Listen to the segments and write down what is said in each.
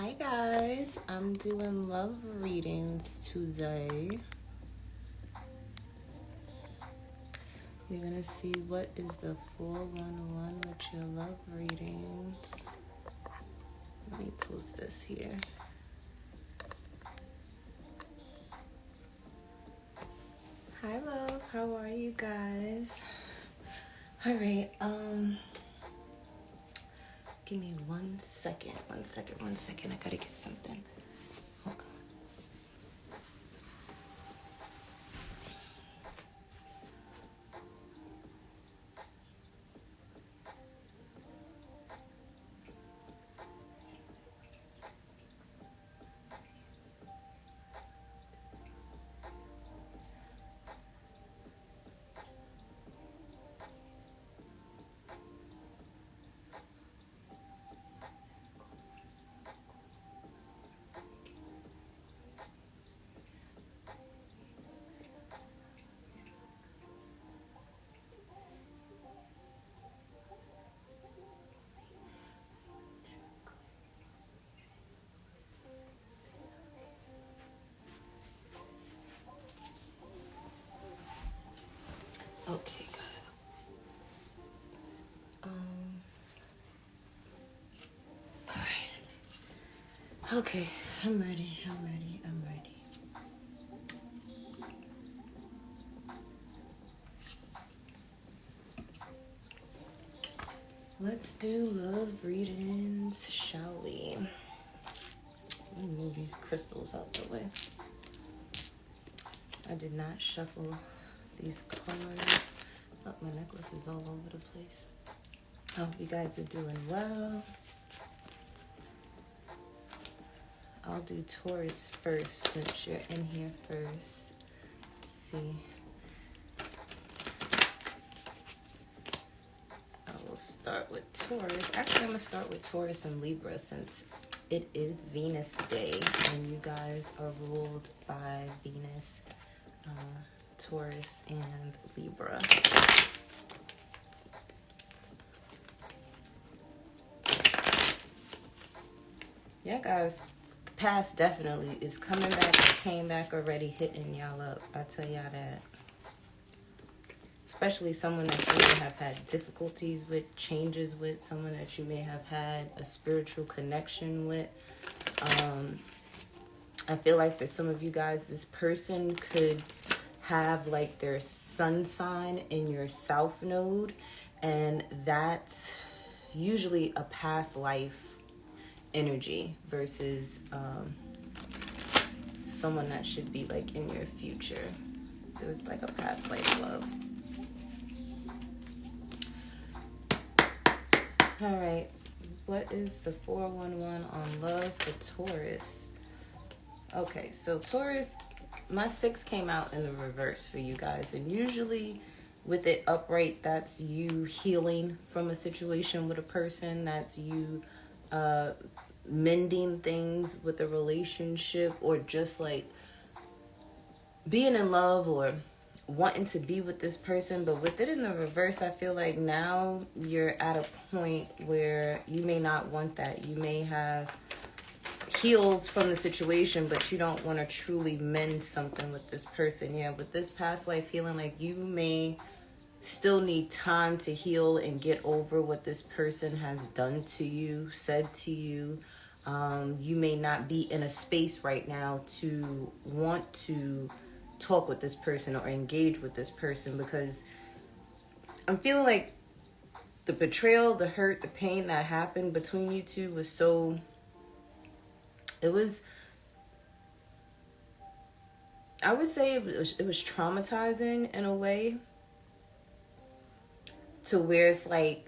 Hi guys, I'm doing love readings today. We're gonna see what is the 411 with your love readings. Let me post this here. Hi love, how are you guys? All right, give me 1 second. I gotta get something. Hold on. Okay, guys. All right. Okay, I'm ready. Let's do love readings, shall we? Let me move these crystals out the way. I did not shuffle these cards. Oh, my necklace is all over the place. I hope you guys are doing well. I'll do Taurus first since you're in here first. Let's see. I will start with Taurus. Actually, I'm going to start with Taurus and Libra since it is Venus Day and you guys are ruled by Venus, Taurus, and Libra. Yeah, guys. Past definitely is coming back. It came back already, hitting y'all up. I tell y'all that. Especially someone that you may have had difficulties with, changes with, someone that you may have had a spiritual connection with. I feel like for some of you guys, this person could have like their sun sign in your south node, and that's usually a past life energy versus someone that should be like in your future. There's like a past life love. All right, what is the 411 on love for Taurus? Okay, so Taurus, my 6 came out in the reverse for you guys, and usually with it upright, that's you healing from a situation with a person. That's you mending things with a relationship, or just like being in love or wanting to be with this person. But with it in the reverse, I feel like now you're at a point where you may not want that. You may have healed from the situation, but you don't want to truly mend something with this person. Yeah, with this past life healing, like you may still need time to heal and get over what this person has done to you, said to you. You may not be in a space right now to want to talk with this person or engage with this person, because I'm feeling like the betrayal, the hurt, the pain that happened between you two was so... I would say it was traumatizing in a way, to where it's like,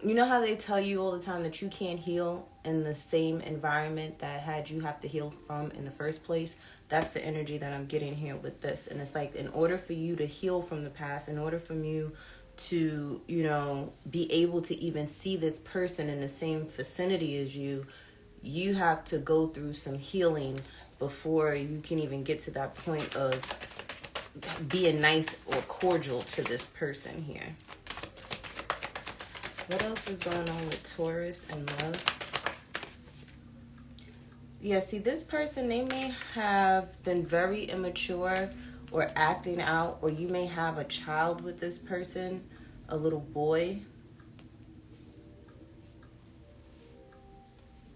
you know how they tell you all the time that you can't heal in the same environment that had you have to heal from in the first place? That's the energy that I'm getting here with this. And it's like, in order for you to heal from the past, in order for you to, you know, be able to even see this person in the same vicinity as you, you have to go through some healing before you can even get to that point of being nice or cordial to this person here. What else is going on with Taurus and love? Yeah, see, this person, they may have been very immature or acting out, or you may have a child with this person, a little boy.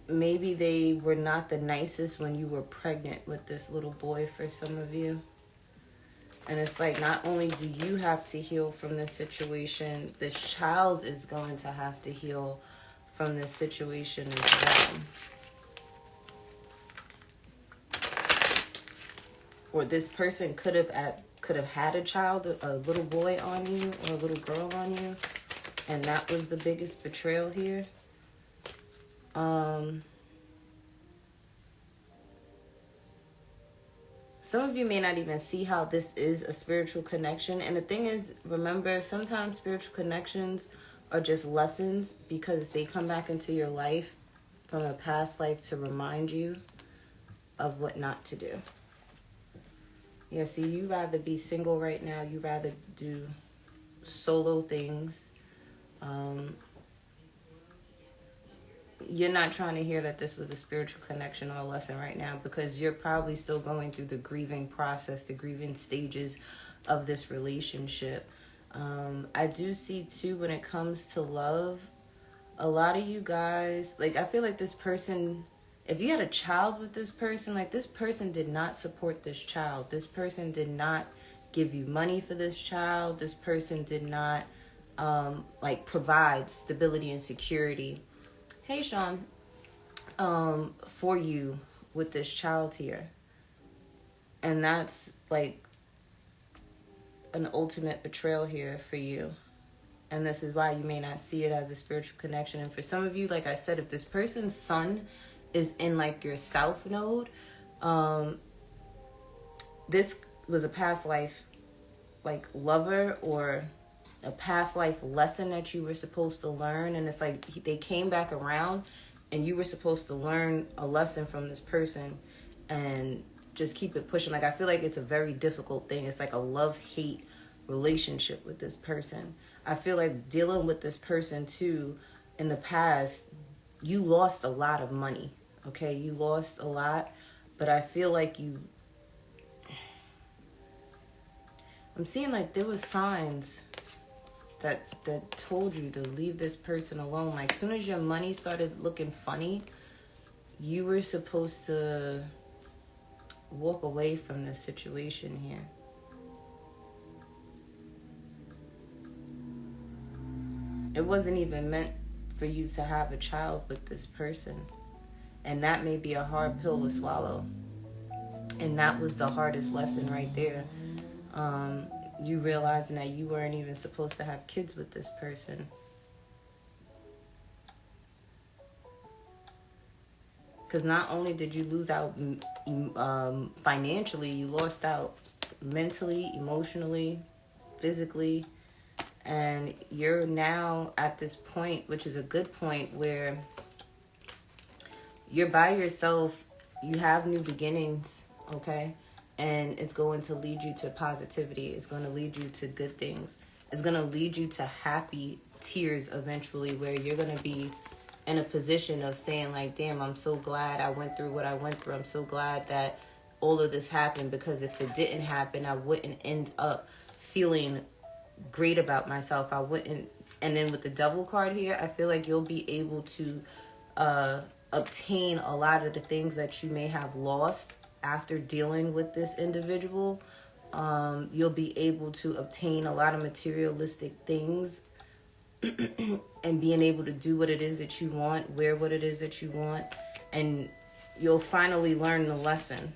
Maybe they were not the nicest when you were pregnant with this little boy for some of you. And it's like, not only do you have to heal from this situation, this child is going to have to heal from this situation as well. Or this person could have had a child, a little boy on you or a little girl on you, and that was the biggest betrayal here. Some of you may not even see how this is a spiritual connection. And the thing is, remember, sometimes spiritual connections are just lessons because they come back into your life from a past life to remind you of what not to do. Yeah, see, you rather be single right now. You rather do solo things. You're not trying to hear that this was a spiritual connection or a lesson right now because you're probably still going through the grieving process, the grieving stages of this relationship. I do see, too, when it comes to love, a lot of you guys, like, I feel like this person, if you had a child with this person, like, this person did not support this child. This person did not give you money for this child. This person did not, provide stability and security. Hey, Sean, for you with this child here. And that's like an ultimate betrayal here for you. And this is why you may not see it as a spiritual connection. And for some of you, like I said, if this person's sun is in like your south node, this was a past life like lover or a past life lesson that you were supposed to learn. And it's like they came back around and you were supposed to learn a lesson from this person and just keep it pushing. Like, I feel like it's a very difficult thing. It's like a love-hate relationship with this person. I feel like dealing with this person too, in the past, you lost a lot of money. Okay, you lost a lot, but I feel like I'm seeing like there was signs that told you to leave this person alone. Like, as soon as your money started looking funny, you were supposed to walk away from this situation here. It wasn't even meant for you to have a child with this person. And that may be a hard pill to swallow. And that was the hardest lesson right there. You realizing that you weren't even supposed to have kids with this person. Because not only did you lose out financially, you lost out mentally, emotionally, physically. And you're now at this point, which is a good point, where you're by yourself. You have new beginnings, okay? And it's going to lead you to positivity. It's going to lead you to good things. It's going to lead you to happy tears eventually, where you're going to be in a position of saying like, damn, I'm so glad I went through what I went through. I'm so glad that all of this happened, because if it didn't happen, I wouldn't end up feeling great about myself. I wouldn't. And then with the Devil card here, I feel like you'll be able to obtain a lot of the things that you may have lost after dealing with this individual. You'll be able to obtain a lot of materialistic things and being able to do what it is that you want, wear what it is that you want, and you'll finally learn the lesson.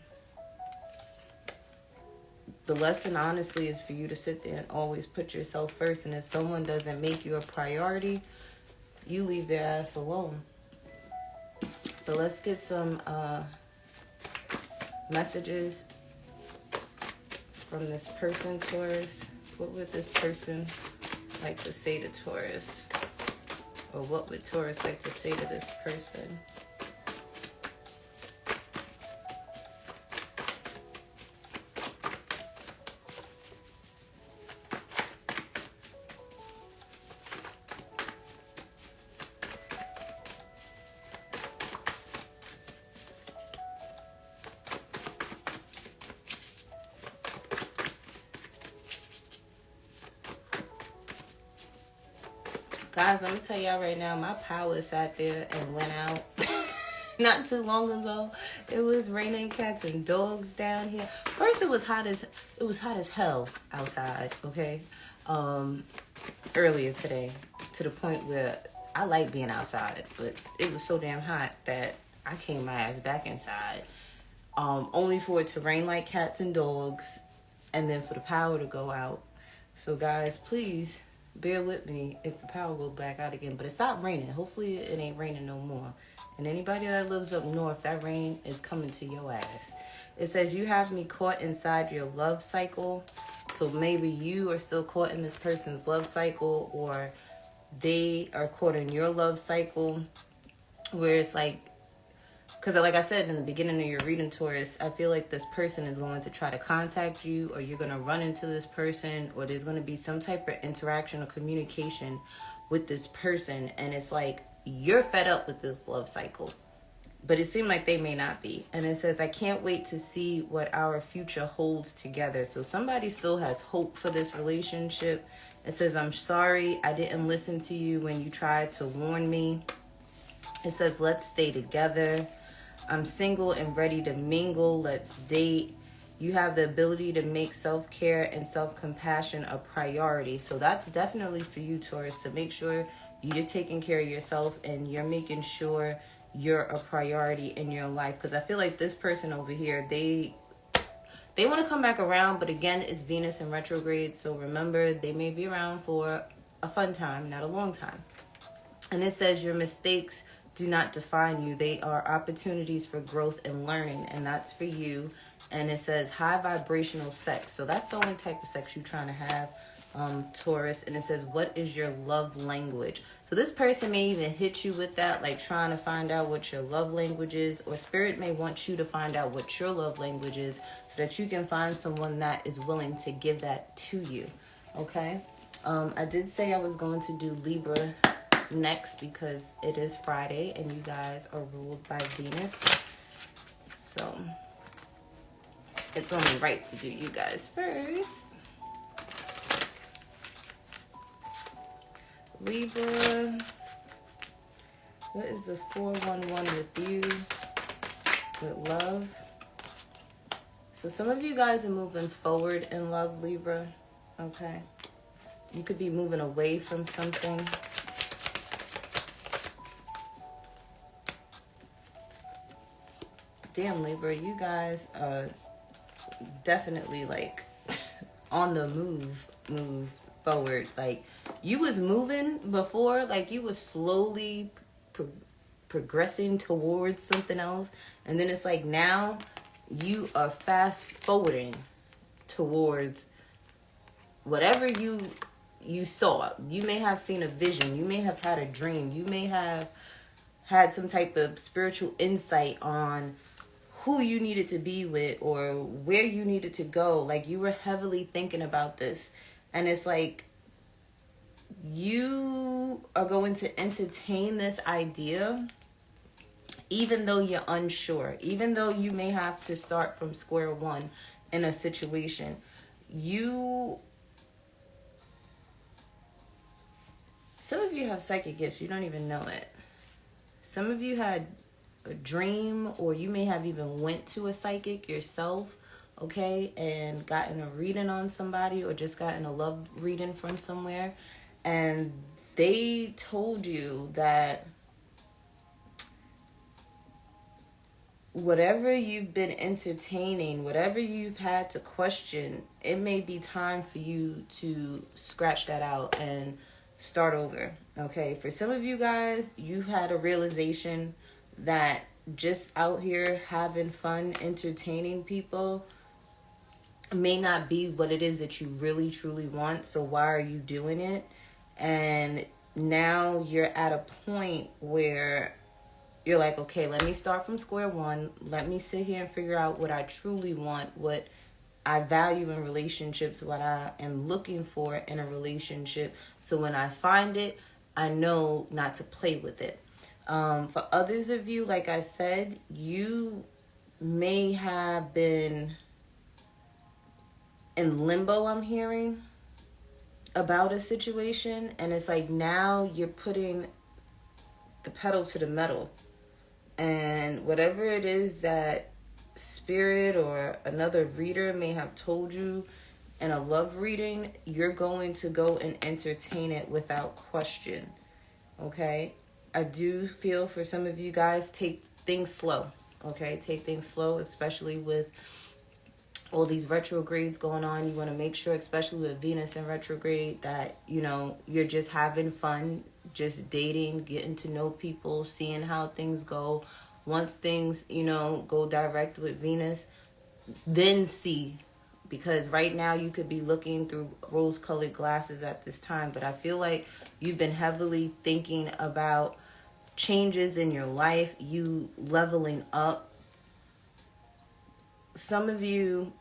The lesson, honestly, is for you to sit there and always put yourself first. And if someone doesn't make you a priority, you leave their ass alone. But let's get some messages from this person, Taurus. What would this person like to say to Taurus? Or what would Taurus like to say to this person? Guys, let me tell y'all right now, my power sat there and went out not too long ago. It was raining cats and dogs down here. First, it was hot as hell outside, okay? Earlier today, to the point where I like being outside, but it was so damn hot that I came my ass back inside. Only for it to rain like cats and dogs, and then for the power to go out. So guys, please bear with me if the power goes back out again. But it stopped raining. Hopefully it ain't raining no more. And anybody that lives up north, that rain is coming to your ass. It says you have me caught inside your love cycle. So maybe you are still caught in this person's love cycle, or they are caught in your love cycle, where it's like, because like I said in the beginning of your reading, Taurus, I feel like this person is going to try to contact you, or you're going to run into this person, or there's going to be some type of interaction or communication with this person. And it's like you're fed up with this love cycle, but it seemed like they may not be. And it says, I can't wait to see what our future holds together. So somebody still has hope for this relationship. It says, I'm sorry I didn't listen to you when you tried to warn me. It says, let's stay together. I'm single and ready to mingle. Let's date. You have the ability to make self-care and self-compassion a priority. So that's definitely for you, Taurus, to make sure you're taking care of yourself and you're making sure you're a priority in your life. Because I feel like this person over here, they want to come back around. But again, it's Venus in retrograde. So remember, they may be around for a fun time, not a long time. And it says your mistakes do not define you. They are opportunities for growth and learning, and that's for you. And it says high vibrational sex. So that's the only type of sex you're trying to have, Taurus. And it says, what is your love language? So this person may even hit you with that, like trying to find out what your love language is, or spirit may want you to find out what your love language is so that you can find someone that is willing to give that to you. Okay. I did say I was going to do Libra next because it is Friday and you guys are ruled by Venus, so it's only right to do you guys first. Libra, what is the 411 with you with love? So some of you guys are moving forward in love, Libra. Okay, you could be moving away from something. Damn, Libra, you guys are definitely like on the move forward. Like you was moving before, like you was slowly progressing towards something else, and then it's like now you are fast forwarding towards whatever you saw. You may have seen a vision, you may have had a dream, you may have had some type of spiritual insight on who you needed to be with or where you needed to go. Like you were heavily thinking about this, and it's like you are going to entertain this idea even though you're unsure, even though you may have to start from square one in a situation. Some of you have psychic gifts, you don't even know it. Some of you had a dream, or you may have even went to a psychic yourself, okay, and gotten a reading on somebody, or just gotten a love reading from somewhere, and they told you that whatever you've been entertaining, whatever you've had to question, it may be time for you to scratch that out and start over. Okay, for some of you guys, you've had a realization that just out here having fun, entertaining people may not be what it is that you really truly want. So why are you doing it? And now you're at a point where you're like, okay, let me start from square one. Let me sit here and figure out what I truly want, what I value in relationships, what I am looking for in a relationship. So when I find it, I know not to play with it. For others of you, like I said, you may have been in limbo, I'm hearing. about a situation, and it's like now you're putting the pedal to the metal, and whatever it is that spirit or another reader may have told you in a love reading, you're going to go and entertain it without question. Okay? I do feel for some of you guys, take things slow. Okay? Take things slow, especially with all these retrogrades going on. You want to make sure, especially with Venus in retrograde, that, you know, you're just having fun, just dating, getting to know people, seeing how things go. Once things, you know, go direct with Venus, then see. Because right now you could be looking through rose-colored glasses at this time. But I feel like you've been heavily thinking about changes in your life, you leveling up. Some of you,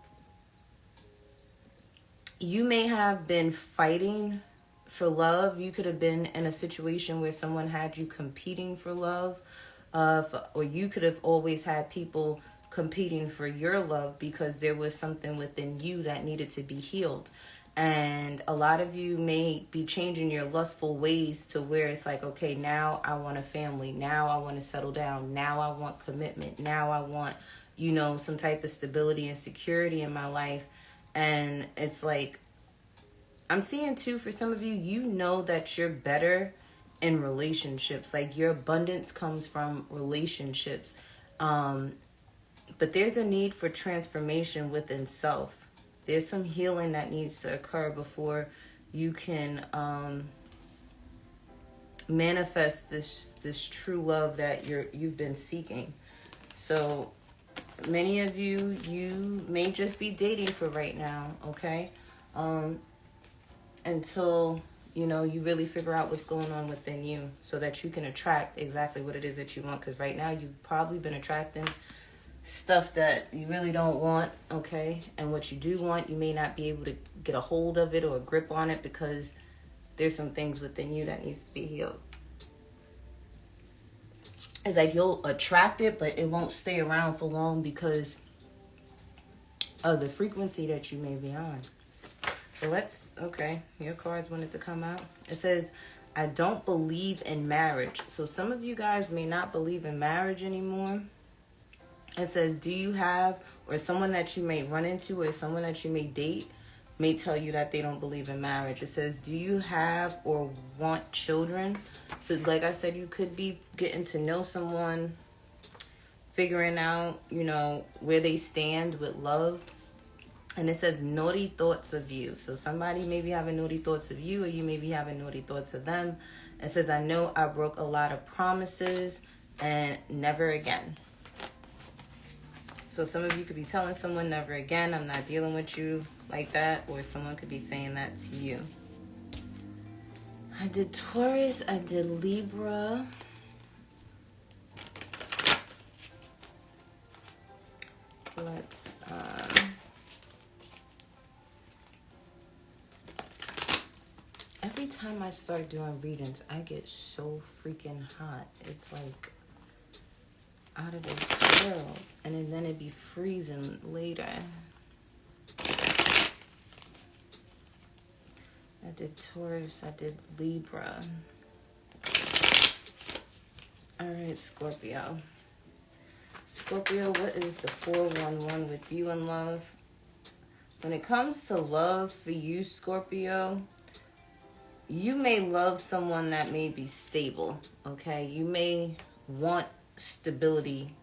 you may have been fighting for love. You could have been in a situation where someone had you competing for love. Or you could have always had people competing for your love because there was something within you that needed to be healed. And a lot of you may be changing your lustful ways to where it's like, okay, now I want a family. Now I want to settle down. Now I want commitment. Now I want, you know, some type of stability and security in my life. And it's like, I'm seeing too, for some of you, you know that you're better in relationships. Like, your abundance comes from relationships. But there's a need for transformation within self. There's some healing that needs to occur before you can manifest this true love that you've been seeking. So many of you, you may just be dating for right now, okay? Until, you know, you really figure out what's going on within you so that you can attract exactly what it is that you want. Because right now you've probably been attracting stuff that you really don't want, okay? And what you do want, you may not be able to get a hold of it or a grip on it because there's some things within you that needs to be healed. It's like you'll attract it, but it won't stay around for long because of the frequency that you may be on. So okay, your cards wanted to come out. It says, I don't believe in marriage. So some of you guys may not believe in marriage anymore. It says, do you have, or someone that you may run into or someone that you may date may tell you that they don't believe in marriage. It says, do you have or want children? So like I said, you could be getting to know someone, figuring out, you know, where they stand with love. And it says naughty thoughts of you. So somebody may be having naughty thoughts of you, or you may be having naughty thoughts of them. It says, I know I broke a lot of promises and never again. So some of you could be telling someone never again, I'm not dealing with you like that. Or someone could be saying that to you. I did Taurus. I did Libra. Let's... every time I start doing readings, I get so freaking hot. It's like out of this world. And then it'd be freezing later. I did Taurus. I did Libra. Alright, Scorpio. Scorpio, what is the 411 with you in love? When it comes to love for you, Scorpio, you may love someone that may be stable, okay? You may want stability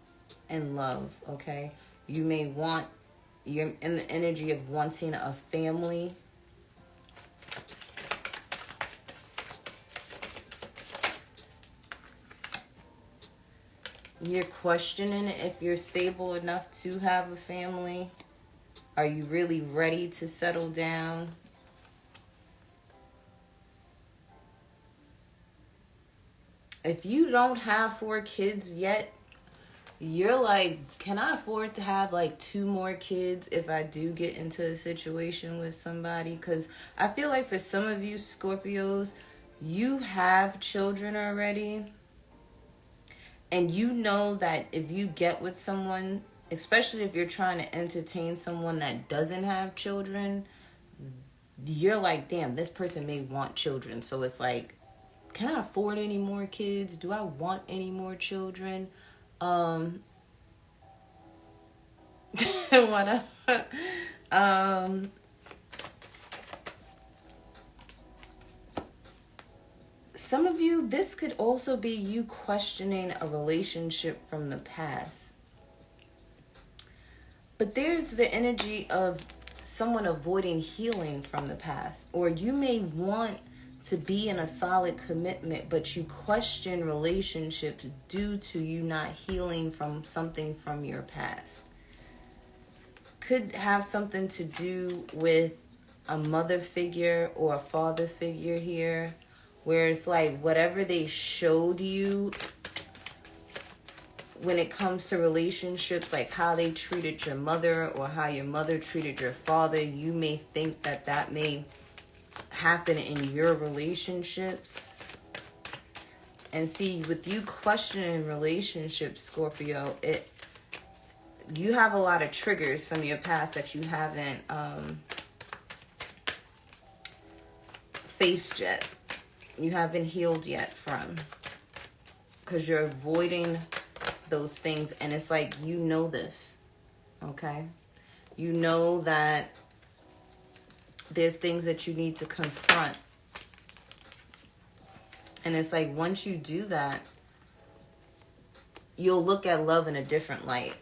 in love, okay? You may want, you're in the energy of wanting a family. You're questioning if you're stable enough to have a family. Are you really ready to settle down? If you don't have 4 kids yet, you're like, can I afford to have like 2 more kids if I do get into a situation with somebody? Because I feel like for some of you Scorpios, you have children already. And you know that if you get with someone, especially if you're trying to entertain someone that doesn't have children, you're like, damn, this person may want children. So it's like, can I afford any more kids? Do I want any more children? Whatever. Some of you, this could also be you questioning a relationship from the past. But there's the energy of someone avoiding healing from the past. Or you may want to be in a solid commitment, but you question relationships due to you not healing from something from your past. Could have something to do with a mother figure or a father figure here, where it's like whatever they showed you when it comes to relationships, like how they treated your mother or how your mother treated your father, you may think that that may happen in your relationships. And see, with you questioning relationships, Scorpio, you have a lot of triggers from your past that you haven't faced yet. You haven't healed yet from, because you're avoiding those things. And it's like, you know this, okay? You know that there's things that you need to confront. And it's like, once you do that, you'll look at love in a different light.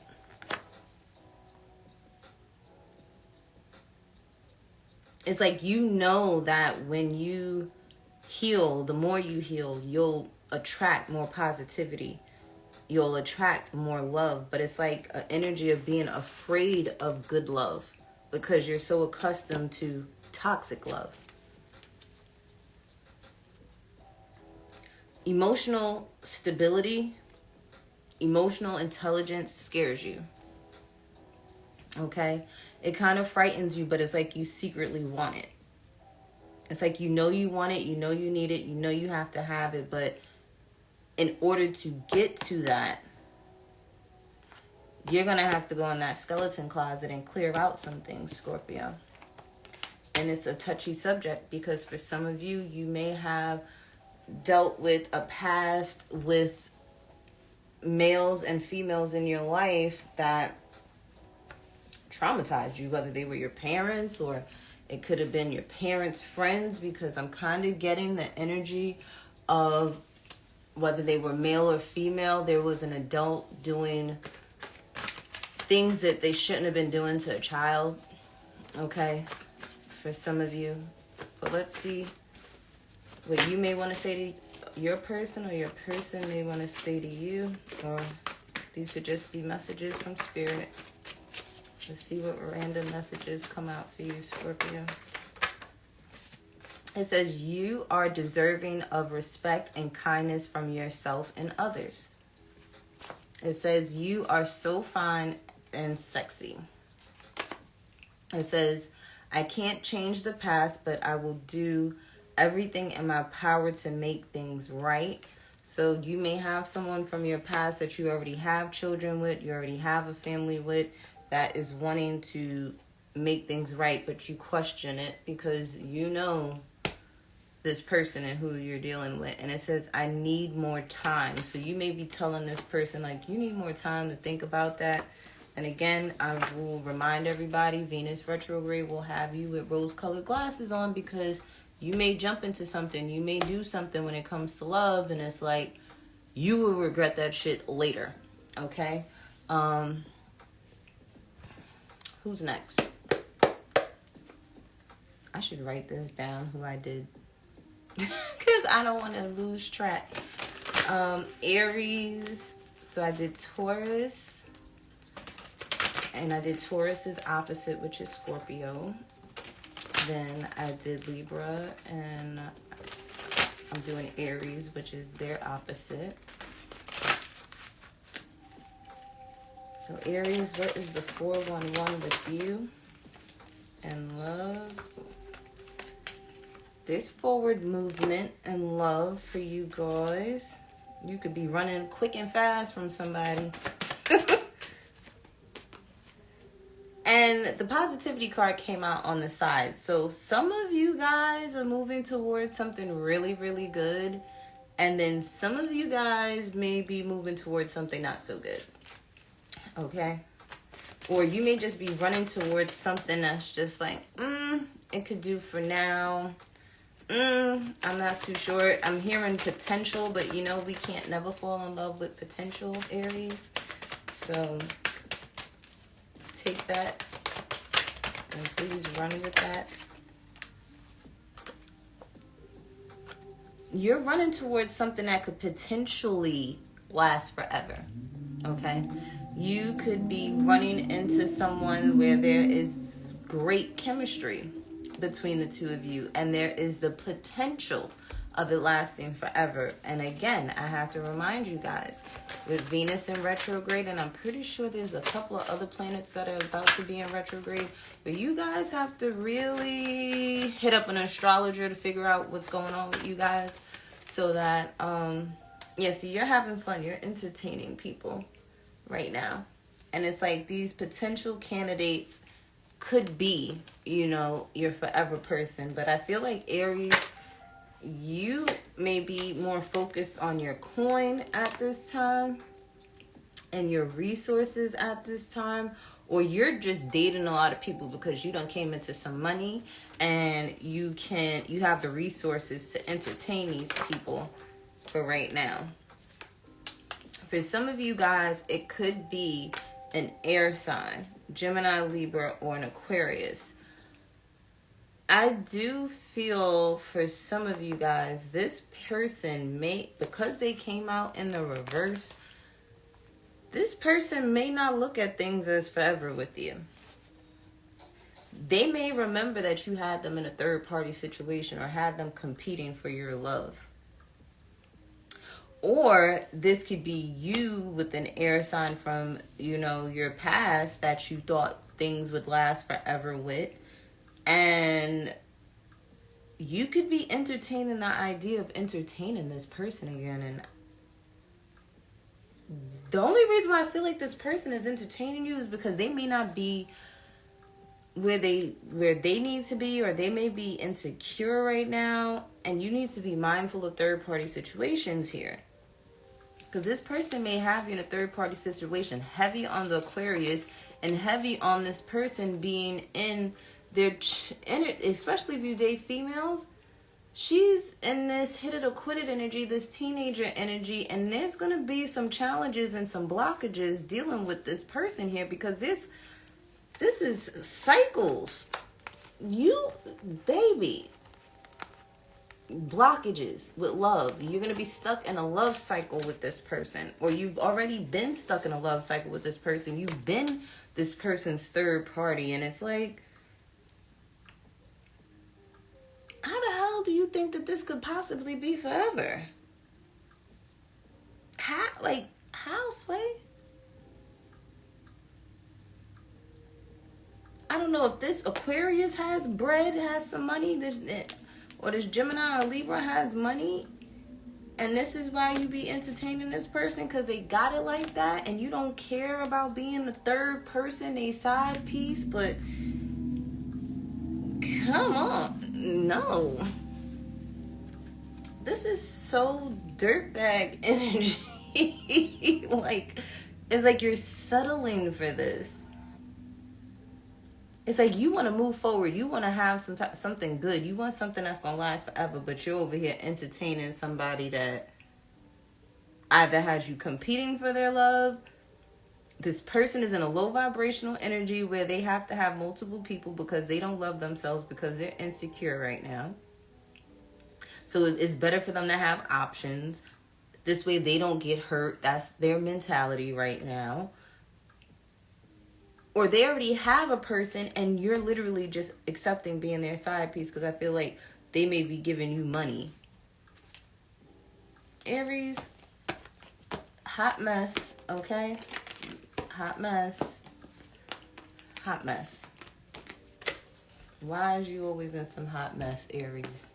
It's like, you know that when you heal, the more you heal, you'll attract more positivity. You'll attract more love. But it's like an energy of being afraid of good love because you're so accustomed to toxic love. Emotional stability, emotional intelligence scares you. Okay? It kind of frightens you, but it's like you secretly want it. It's like, you know you want it, you know you need it, you know you have to have it, but in order to get to that, you're going to have to go in that skeleton closet and clear out some things, Scorpio. And it's a touchy subject because for some of you, you may have dealt with a past with males and females in your life that traumatized you, whether they were your parents or it could have been your parents' friends, because I'm kind of getting the energy of whether they were male or female, there was an adult doing things that they shouldn't have been doing to a child, okay, for some of you. But let's see what you may want to say to your person, or your person may want to say to you, or these could just be messages from Spirit. Let's see what random messages come out for you, Scorpio. It says, you are deserving of respect and kindness from yourself and others. It says, you are so fine and sexy. It says, I can't change the past, but I will do everything in my power to make things right. So you may have someone from your past that you already have children with, you already have a family with, that is wanting to make things right, but you question it because you know this person and who you're dealing with. And it says, I need more time. So you may be telling this person, like, you need more time to think about that. And again, I will remind everybody, Venus retrograde will have you with rose-colored glasses on, because you may jump into something. You may do something when it comes to love, and it's like, you will regret that shit later. Okay? Who's next? I should write this down, who I did. Because I don't want to lose track. Aries. So I did Taurus. And I did Taurus's opposite, which is Scorpio. Then I did Libra. And I'm doing Aries, which is their opposite. So Aries, what is the 411 with you and love? There's forward movement and love for you guys. You could be running quick and fast from somebody. And the positivity card came out on the side. So some of you guys are moving towards something really, really good. And then some of you guys may be moving towards something not so good. Okay? Or you may just be running towards something that's just like, it could do for now. I'm not too sure. I'm hearing potential, but you know, we can't never fall in love with potential, Aries. So take that and please run with that. You're running towards something that could potentially last forever. Okay? You could be running into someone where there is great chemistry between the two of you, and there is the potential of it lasting forever. And again, I have to remind you guys, with Venus in retrograde, and I'm pretty sure there's a couple of other planets that are about to be in retrograde, but you guys have to really hit up an astrologer to figure out what's going on with you guys, so that so you're having fun, you're entertaining people right now. And it's like these potential candidates could be, you know, your forever person. But I feel like Aries, you may be more focused on your coin at this time and your resources at this time, or you're just dating a lot of people because you done came into some money and you have the resources to entertain these people for right now. For some of you guys, it could be an air sign, Gemini, Libra, or an Aquarius. I do feel for some of you guys, this person may, because they came out in the reverse, this person may not look at things as forever with you. They may remember that you had them in a third-party situation or had them competing for your love. Or this could be you with an air sign from, you know, your past that you thought things would last forever with. And you could be entertaining the idea of entertaining this person again. And the only reason why I feel like this person is entertaining you is because they may not be where they need to be, or they may be insecure right now. And you need to be mindful of third-party situations here. Because this person may have you in a third-party situation, heavy on the Aquarius and heavy on this person being in their, especially if you date females, she's in this hit it or quit it energy, this teenager energy, and there's going to be some challenges and some blockages dealing with this person here, because this is cycles. You, baby, blockages with love. You're going to be stuck in a love cycle with this person, or you've already been stuck in a love cycle with this person. You've been this person's third party, and it's like, how the hell do you think that this could possibly be forever? How, Sway? I don't know if this Aquarius has bread, has some money, or this Gemini or Libra has money, and this is why you be entertaining this person, because they got it like that, and you don't care about being the third person, a side piece. But come on, no. This is so dirtbag energy. Like, it's like you're settling for this. It's like you want to move forward. You want to have something good. You want something that's going to last forever. But you're over here entertaining somebody that either has you competing for their love. This person is in a low vibrational energy where they have to have multiple people because they don't love themselves, because they're insecure right now. So it's better for them to have options. This way they don't get hurt. That's their mentality right now. Or they already have a person and you're literally just accepting being their side piece, because I feel like they may be giving you money. Aries, hot mess, okay? Hot mess. Hot mess. Why is you always in some hot mess, Aries?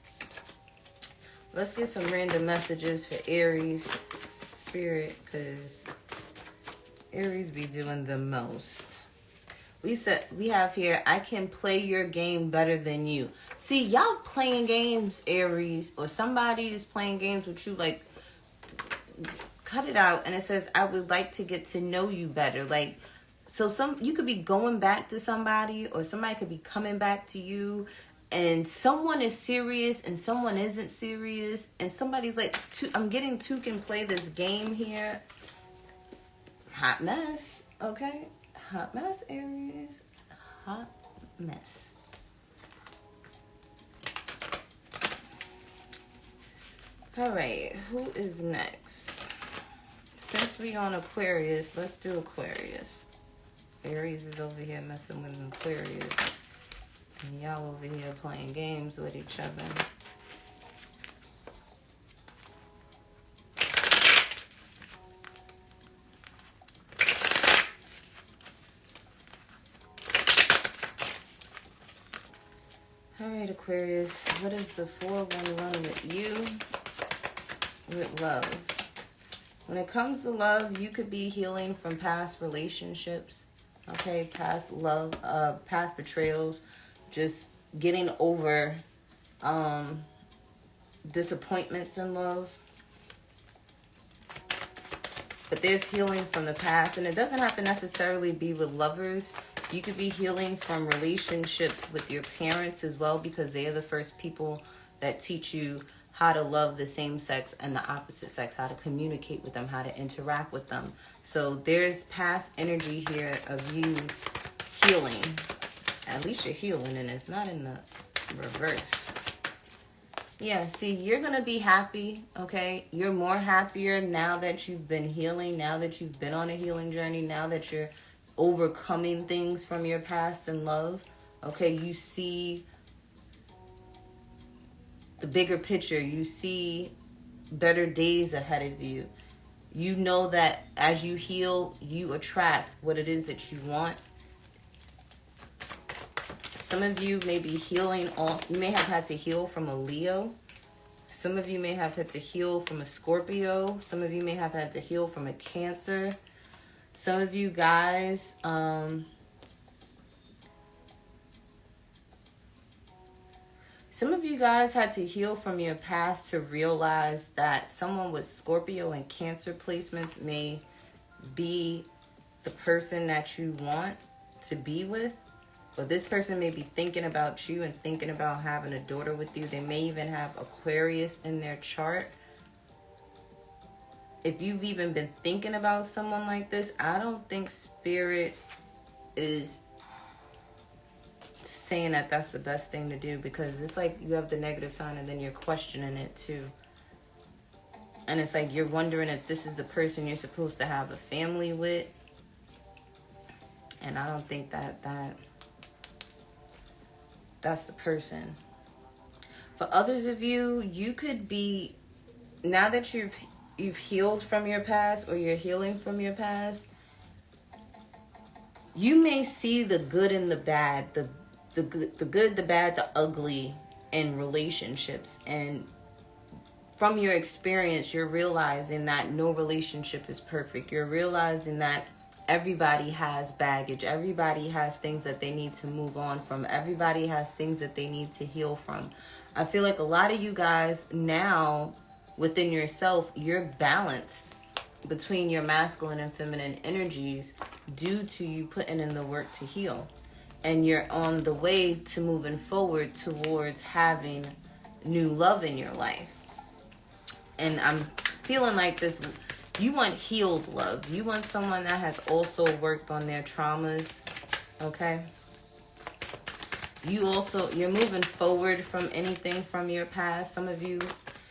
Let's get some random messages for Aries spirit, because Aries be doing the most. We have here, I can play your game better than you. See, y'all playing games, Aries, or somebody is playing games with you, like, cut it out. And it says, I would like to get to know you better. Like, so you could be going back to somebody, or somebody could be coming back to you, and someone is serious and someone isn't serious, and somebody's like, I'm getting two can play this game here. Hot mess, okay? Hot mess, Aries. Hot mess. All right, who is next? Since we on Aquarius, let's do Aquarius. Aries is over here messing with Aquarius. And y'all over here playing games with each other. All right, Aquarius, what is the 411 with you? With love. When it comes to love, you could be healing from past relationships, okay? Past love, past betrayals, just getting over disappointments in love. But there's healing from the past, and it doesn't have to necessarily be with lovers. You could be healing from relationships with your parents as well, because they are the first people that teach you how to love the same sex and the opposite sex, how to communicate with them, how to interact with them. So there's past energy here of you healing. At least you're healing, and it's not in the reverse. Yeah, see, you're going to be happy, okay? You're more happier now that you've been healing, now that you've been on a healing journey, now that you're overcoming things from your past in love, okay? You see the bigger picture. You see better days ahead of you. You know that as you heal, you attract what it is that you want. Some of you may be healing off. You may have had to heal from a Leo. Some of you may have had to heal from a Scorpio. Some of you may have had to heal from a Cancer. Some of you guys, some of you guys had to heal from your past to realize that someone with Scorpio and Cancer placements may be the person that you want to be with. Or this person may be thinking about you and thinking about having a daughter with you. They may even have Aquarius in their chart. If you've even been thinking about someone like this, I don't think Spirit is saying that that's the best thing to do, because it's like you have the negative sign and then you're questioning it too. And it's like you're wondering if this is the person you're supposed to have a family with. And I don't think that's the person. For others of you, you could be, now that you've healed from your past, or you're healing from your past, you may see the good and the bad, the good, the bad, the ugly in relationships. And from your experience, you're realizing that no relationship is perfect. You're realizing that everybody has baggage. Everybody has things that they need to move on from. Everybody has things that they need to heal from. I feel like a lot of you guys now, within yourself, you're balanced between your masculine and feminine energies due to you putting in the work to heal. And you're on the way to moving forward towards having new love in your life. And I'm feeling like this, you want healed love. You want someone that has also worked on their traumas, okay? You're moving forward from anything from your past. Some of you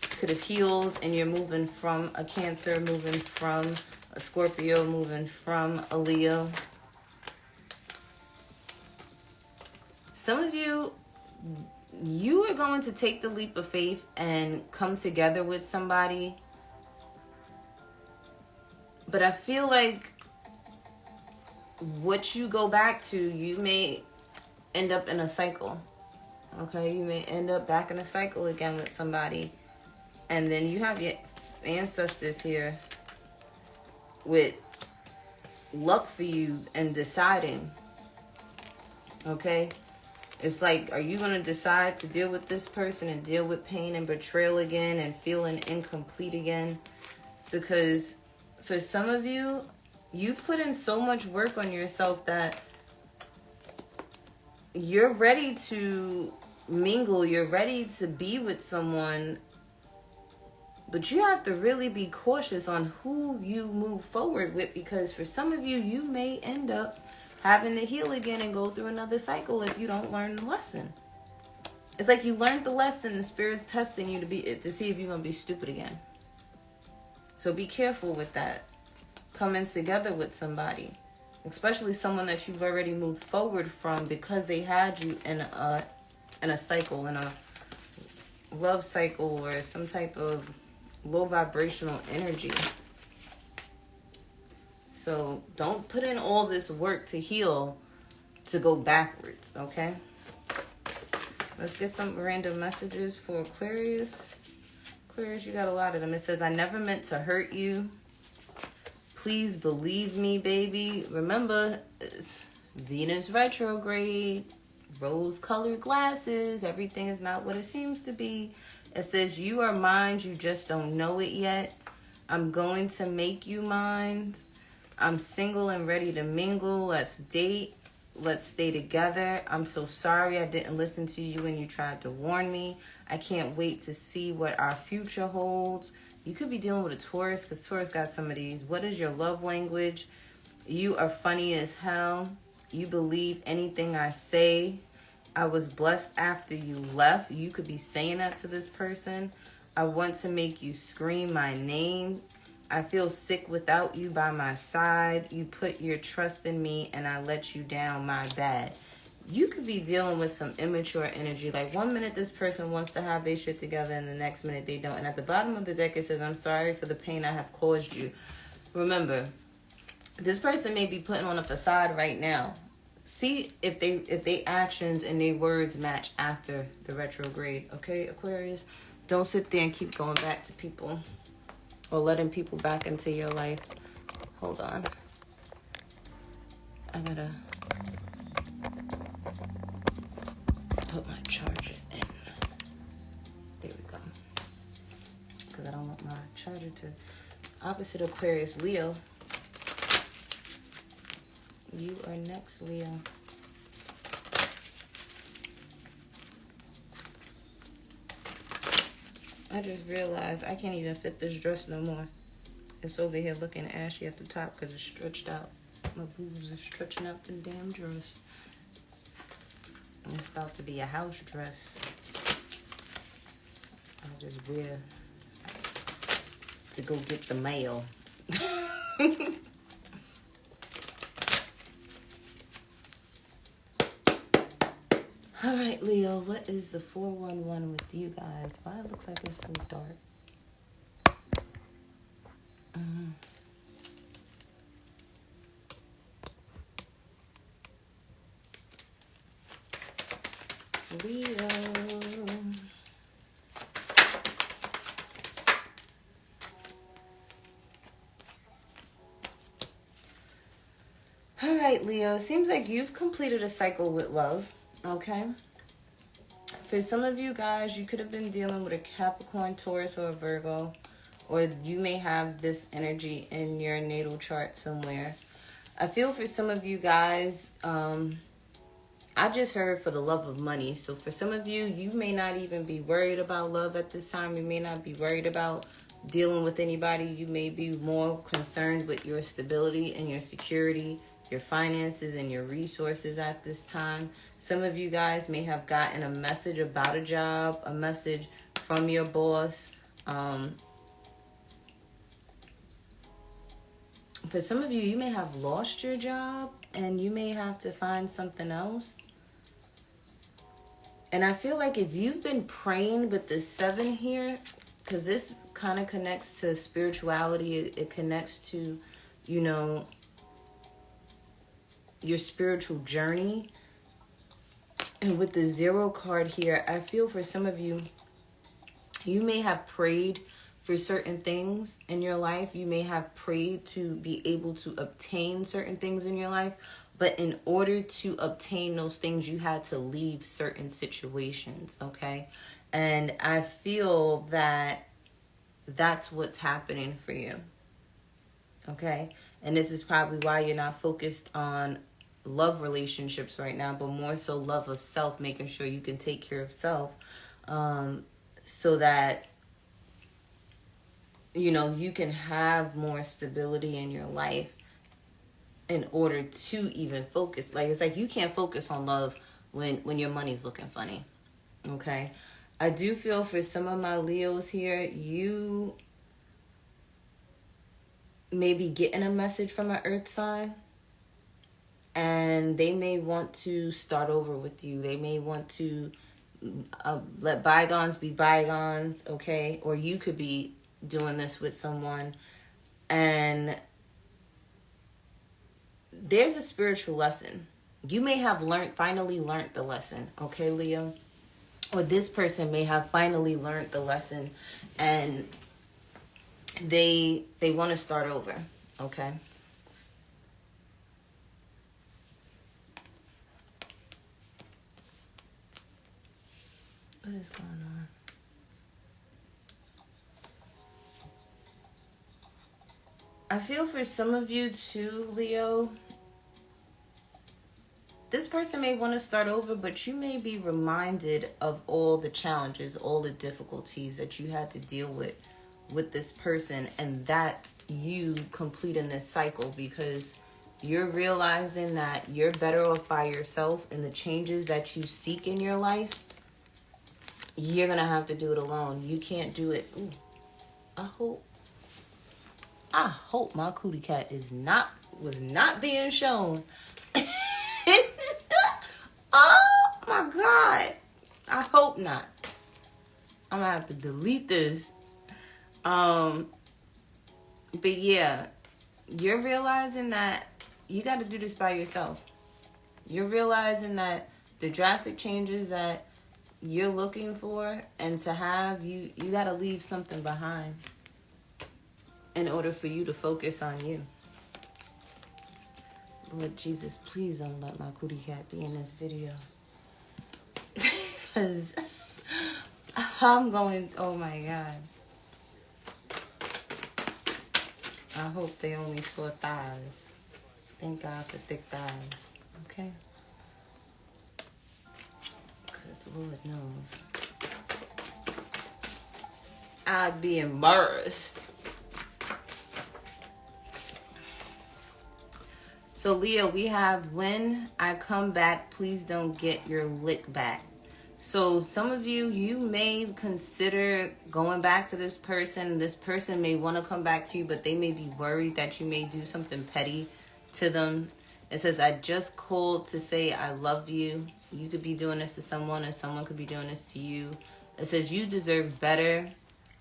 could have healed and you're moving from a Cancer, moving from a Scorpio, moving from a Leo. Some of you are going to take the leap of faith and come together with somebody. But I feel like what you go back to, you may end up in a cycle. Okay, you may end up back in a cycle again with somebody. And then you have your ancestors here with luck for you and deciding Okay? It's like, are you going to decide to deal with this person and deal with pain and betrayal again and feeling incomplete again? Because for some of you, you put in so much work on yourself that you're ready to mingle, you're ready to be with someone, but you have to really be cautious on who you move forward with, because for some of you, you may end up having to heal again and go through another cycle if you don't learn the lesson. It's like you learned the lesson, the Spirit's testing you to see if you're going to be stupid again. So be careful with that. Coming together with somebody, especially someone that you've already moved forward from because they had you in a cycle, in a love cycle or some type of low vibrational energy. So don't put in all this work to heal to go backwards, okay? Let's get some random messages for Aquarius. Aquarius, you got a lot of them. It says, I never meant to hurt you. Please believe me, baby. Remember, it's Venus retrograde, rose-colored glasses. Everything is not what it seems to be. It says, you are mine, you just don't know it yet. I'm going to make you mine. I'm single and ready to mingle. Let's date. Let's stay together. I'm so sorry I didn't listen to you when you tried to warn me. I can't wait to see what our future holds. You could be dealing with a Taurus, because Taurus got some of these. What is your love language? You are funny as hell. You believe anything I say. I was blessed after you left. You could be saying that to this person. I want to make you scream my name. I feel sick without you by my side. You put your trust in me and I let you down. My bad. You could be dealing with some immature energy. Like 1 minute this person wants to have their shit together and the next minute they don't. And at the bottom of the deck it says, I'm sorry for the pain I have caused you. Remember, this person may be putting on a facade right now. See if they actions and their words match after the retrograde. Okay, Aquarius? Don't sit there and keep going back to people or letting people back into your life. Hold on. I gotta put my charger in. There we go. Because I don't want my charger to... Opposite Aquarius, Leo. You are next, Leo. I just realized I can't even fit this dress no more. It's over here looking ashy at the top because it's stretched out. My boobs are stretching out the damn dress. And it's about to be a house dress. I'll just wear to go get the mail. All right, Leo, what is the 411 with you guys? Why it looks like it's so dark? Leo. All right, Leo. Seems like you've completed a cycle with love. Okay. For some of you guys, you could have been dealing with a Capricorn, Taurus, or a Virgo. Or you may have this energy in your natal chart somewhere. I feel for some of you guys, I just heard for the love of money. So for some of you, you may not even be worried about love at this time. You may not be worried about dealing with anybody. You may be more concerned with your stability and your security, your finances and your resources at this time. Some of you guys may have gotten a message about a job, a message from your boss. For some of you, you may have lost your job and you may have to find something else. And I feel like if you've been praying with the 7 here, because this kind of connects to spirituality, it connects to, you know, your spiritual journey. And with the 0 card here, I feel for some of you, you may have prayed for certain things in your life. You may have prayed to be able to obtain certain things in your life. But in order to obtain those things, you had to leave certain situations, okay? And I feel that that's what's happening for you, okay? And this is probably why you're not focused on love relationships right now, but more so love of self, making sure you can take care of self, so that, you know, you can have more stability in your life in order to even focus. Like, it's like you can't focus on love when your money's looking funny, okay? I do feel for some of my Leos here, you may be getting a message from an earth sign, and they may want to start over with you. They may want to let bygones be bygones, okay? Or you could be doing this with someone, and there's a spiritual lesson. You may have finally learned the lesson, okay, Leo? Or this person may have finally learned the lesson, and they want to start over, okay? What is going on? I feel for some of you too, Leo. This person may want to start over, but you may be reminded of all the challenges, all the difficulties that you had to deal with this person, and that's you completing this cycle, because you're realizing that you're better off by yourself, and the changes that you seek in your life, you're going to have to do it alone. You can't do it. Ooh, I hope my cootie cat was not being shown. Oh my God. I hope not. I'm gonna have to delete this. But yeah, you're realizing that you got to do this by yourself. You're realizing that the drastic changes that you're looking for and to have, you got to leave something behind in order for you to focus on you. Lord Jesus, please don't let my cootie cat be in this video. Because I'm going, oh my God. I hope they only saw thighs. Thank God for thick thighs. Okay? Because Lord knows I'd be embarrassed. So Leo, we have, when I come back, please don't get your lick back. So some of you, you may consider going back to this person. This person may want to come back to you, but they may be worried that you may do something petty to them. It says, I just called to say I love you. You could be doing this to someone, and someone could be doing this to you. It says, you deserve better,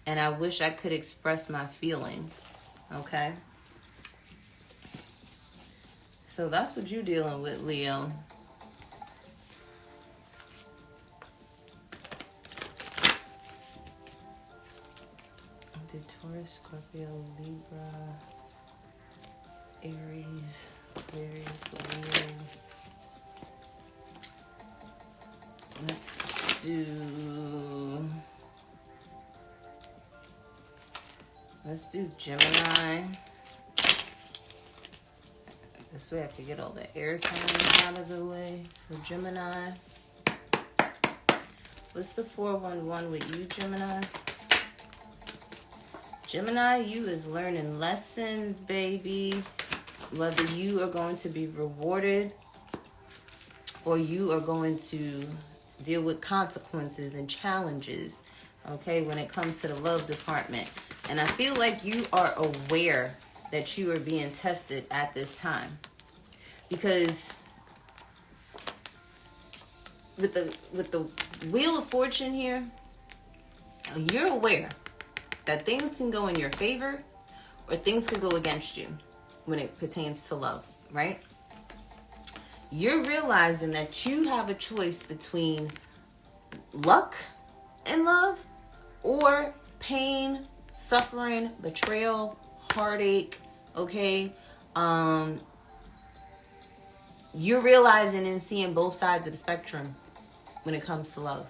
and I wish I could express my feelings. Okay? So that's what you're dealing with, Leo. Did Taurus, Scorpio, Libra, Aries, Aquarius, Leo. Let's do Gemini. This way I can get all the air signs out of the way. So Gemini. What's the 411 with you, Gemini? Gemini, you is learning lessons, baby. Whether you are going to be rewarded or you are going to deal with consequences and challenges, okay, when it comes to the love department. And I feel like you are aware that you are being tested at this time. Because with the Wheel of Fortune here, you're aware that things can go in your favor or things can go against you when it pertains to love, right? You're realizing that you have a choice between luck and love or pain, suffering, betrayal, heartache, okay? you're realizing and seeing both sides of the spectrum when it comes to love.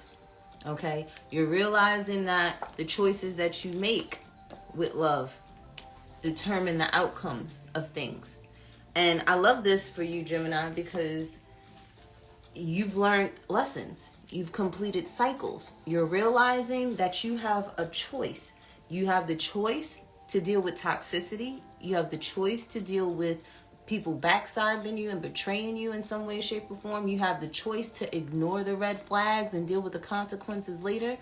Okay? You're realizing that the choices that you make with love determine the outcomes of things. And I love this for you, Gemini, because you've learned lessons. You've completed cycles. You're realizing that you have a choice. You have the choice to deal with toxicity. You have the choice to deal with people backstabbing you and betraying you in some way, shape, or form. You have the choice to ignore the red flags and deal with the consequences later.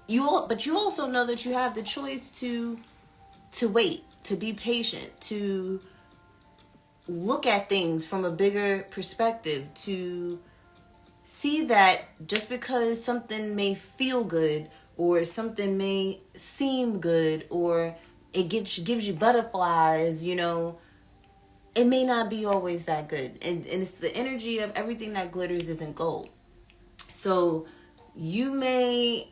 But you also know that you have the choice to wait, to be patient, to look at things from a bigger perspective, to see that just because something may feel good or something may seem good or it gives you butterflies, you know, it may not be always that good. And it's the energy of everything that glitters isn't gold. So you may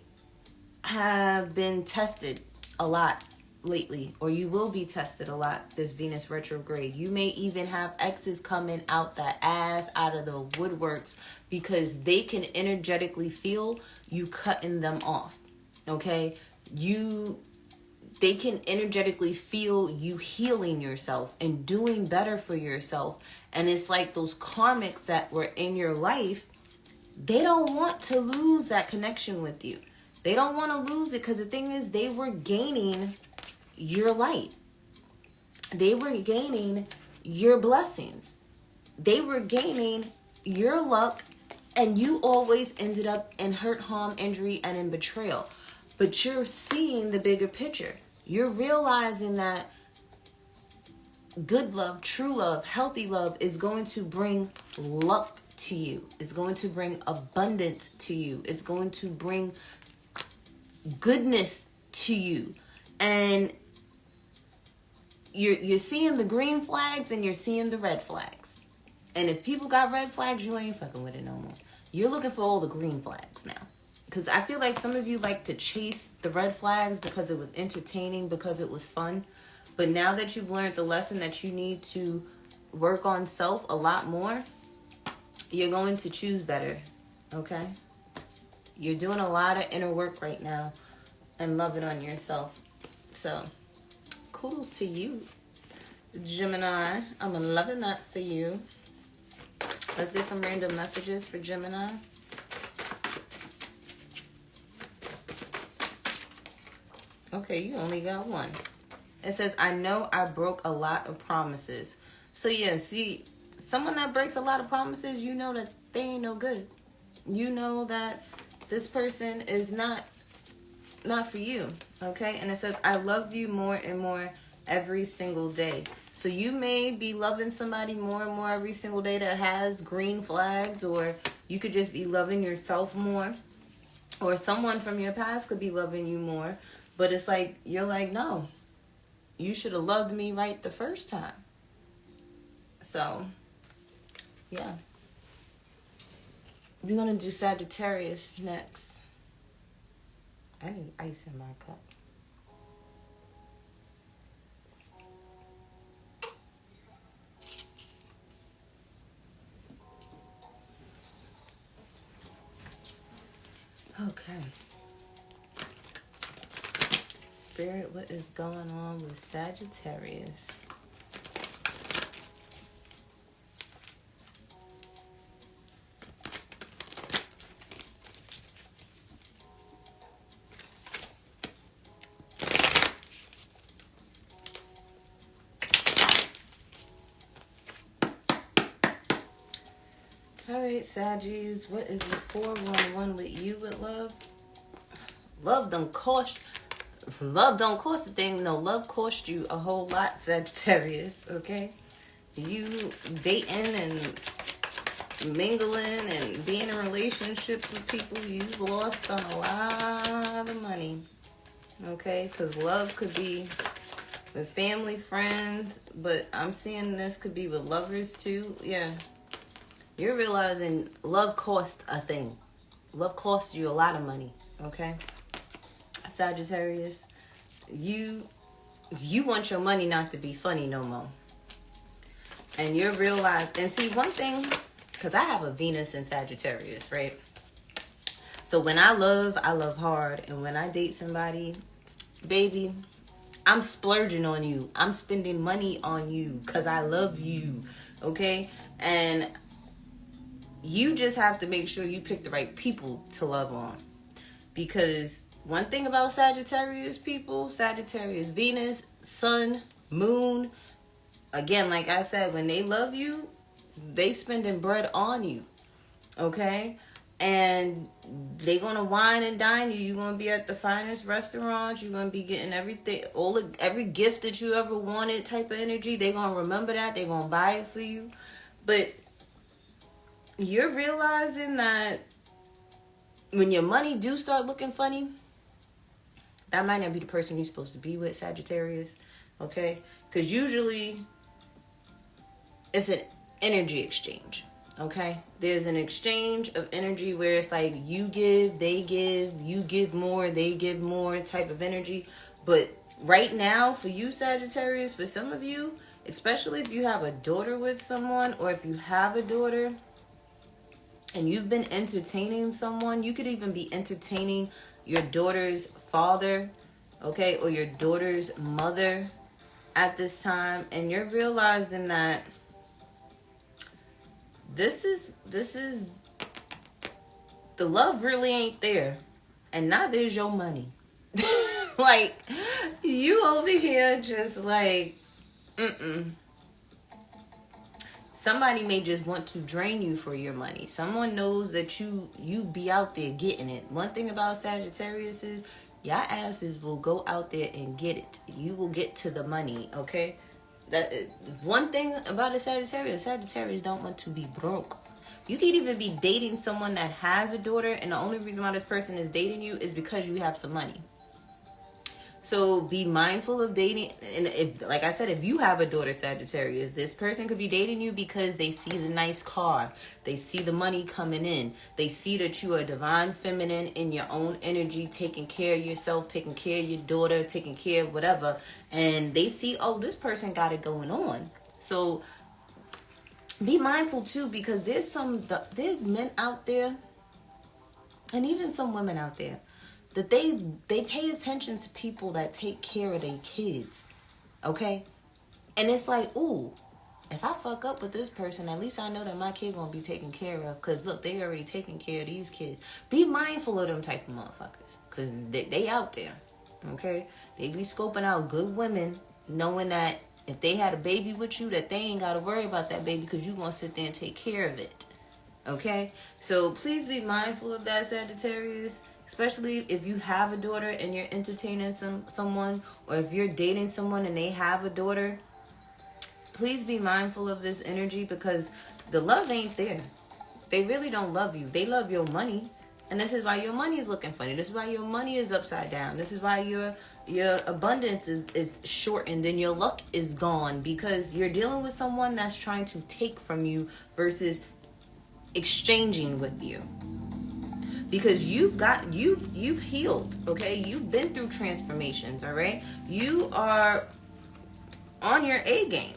have been tested a lot lately, or you will be tested a lot this Venus retrograde. You may even have exes coming out the ass, out of the woodworks, because they can energetically feel you cutting them off. Okay? They can energetically feel you healing yourself and doing better for yourself. And it's like those karmics that were in your life, they don't want to lose that connection with you. They don't want to lose it, because the thing is, they were gaining your light. They were gaining your blessings. They were gaining your luck, and you always ended up in hurt, harm, injury, and in betrayal. But you're seeing the bigger picture. You're realizing that good love, true love, healthy love is going to bring luck to you. It's going to bring abundance to you. It's going to bring goodness to you. And you're seeing the green flags and you're seeing the red flags. And if people got red flags, you ain't fucking with it no more. You're looking for all the green flags now. Because I feel like some of you like to chase the red flags because it was entertaining, because it was fun. But now that you've learned the lesson that you need to work on self a lot more, you're going to choose better. Okay? You're doing a lot of inner work right now and loving on yourself. So, kudos to you, Gemini. I'm loving that for you. Let's get some random messages for Gemini. Okay, you only got one. It says, I know I broke a lot of promises. So yeah, see, someone that breaks a lot of promises, you know that they ain't no good. You know that this person is not for you. Okay? And it says, I love you more and more every single day. So you may be loving somebody more and more every single day that has green flags, or you could just be loving yourself more, or someone from your past could be loving you more. But it's like, you're like, no, you should have loved me right the first time. So, yeah. We're going to do Sagittarius next. I need ice in my cup. Okay. Spirit, what is going on with Sagittarius? All right, Saggies, what is the 411 with you with love? Love don't cost a thing. No, love cost you a whole lot, Sagittarius, okay? You dating and mingling and being in relationships with people, you've lost on a lot of money, okay? Because love could be with family, friends, but I'm seeing this could be with lovers too. Yeah. You're realizing love costs a thing. Love costs you a lot of money, okay? Sagittarius, you want your money not to be funny no more. And you're realizing, and see one thing, because I have a Venus in Sagittarius, right? So when I love hard. And when I date somebody, baby, I'm splurging on you. I'm spending money on you because I love you. Okay? And you just have to make sure you pick the right people to love on. Because one thing about Sagittarius people, Sagittarius Venus, Sun, Moon, again, like I said, when they love you, they spending bread on you. Okay? And they gonna wine and dine you. You're gonna be at the finest restaurants. You're gonna be getting everything, every gift that you ever wanted type of energy. They gonna remember that. They gonna buy it for you. But you're realizing that when your money do start looking funny, that might not be the person you're supposed to be with, Sagittarius. Okay? Because usually it's an energy exchange. Okay, there's an exchange of energy where it's like you give, they give, you give more, they give more type of energy. But right now, for you Sagittarius, for some of you, especially if you have a daughter with someone, or if you have a daughter and you've been entertaining someone, you could even be entertaining your daughter's father, okay, or your daughter's mother at this time, and you're realizing that this is the love really ain't there, and neither is your money. Like, you over here just like, Somebody may just want to drain you for your money. Someone knows that you be out there getting it. One thing about Sagittarius is your asses will go out there and get it. You will get to the money, okay? That one thing about a Sagittarius don't want to be broke. You could even be dating someone that has a daughter, and the only reason why this person is dating you is because you have some money. So be mindful of dating. And if, like I said, if you have a daughter Sagittarius, this person could be dating you because they see the nice car. They see the money coming in. They see that you are divine feminine in your own energy, taking care of yourself, taking care of your daughter, taking care of whatever. And they see, oh, this person got it going on. So be mindful too, because there's men out there, and even some women out there, that they pay attention to people that take care of their kids, okay? And it's like, ooh, if I fuck up with this person, at least I know that my kid gonna be taken care of. Because, look, they already taking care of these kids. Be mindful of them type of motherfuckers. Because they out there, okay? They be scoping out good women, knowing that if they had a baby with you, that they ain't got to worry about that baby because you gonna sit there and take care of it, okay? So please be mindful of that, Sagittarius. Especially if you have a daughter and you're entertaining someone, or if you're dating someone and they have a daughter, please be mindful of this energy, because the love ain't there. They really don't love you. They love your money. And this is why your money is looking funny. This is why your money is upside down. This is why your abundance is shortened and your luck is gone, because you're dealing with someone that's trying to take from you versus exchanging with you. Because you've healed, okay? You've been through transformations, all right? You are on your A game.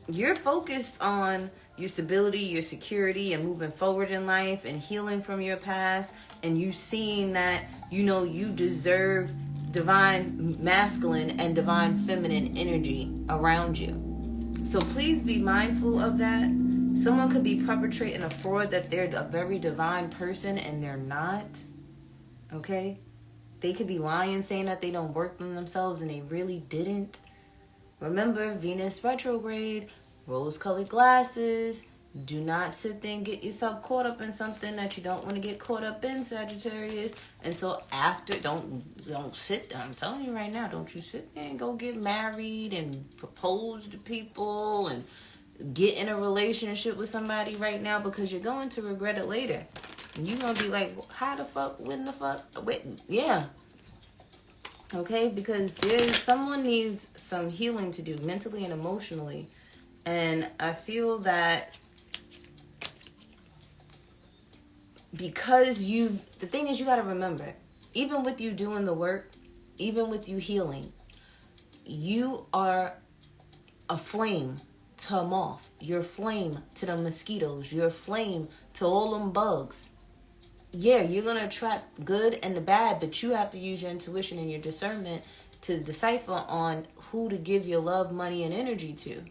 You're focused on your stability, your security, and moving forward in life and healing from your past. And you seeing that, you deserve divine masculine and divine feminine energy around you. So please be mindful of that. Someone could be perpetrating a fraud that they're a very divine person and they're not. Okay? They could be lying, saying that they don't work on themselves and they really didn't. Remember, Venus retrograde, rose-colored glasses. Do not sit there and get yourself caught up in something that you don't want to get caught up in, Sagittarius. And so after, don't sit there. I'm telling you right now, don't you sit there and go get married and propose to people and get in a relationship with somebody right now, because you're going to regret it later. And you're going to be like, how the fuck, when the fuck, wait, yeah. Okay, because someone needs some healing to do mentally and emotionally. And I feel that because the thing is, you got to remember, even with you doing the work, even with you healing, you are a flame to moth. You're flame to the mosquitoes. You're flame to all them bugs. Yeah, you're going to attract good and the bad, but you have to use your intuition and your discernment to decipher on who to give your love, money, and energy to,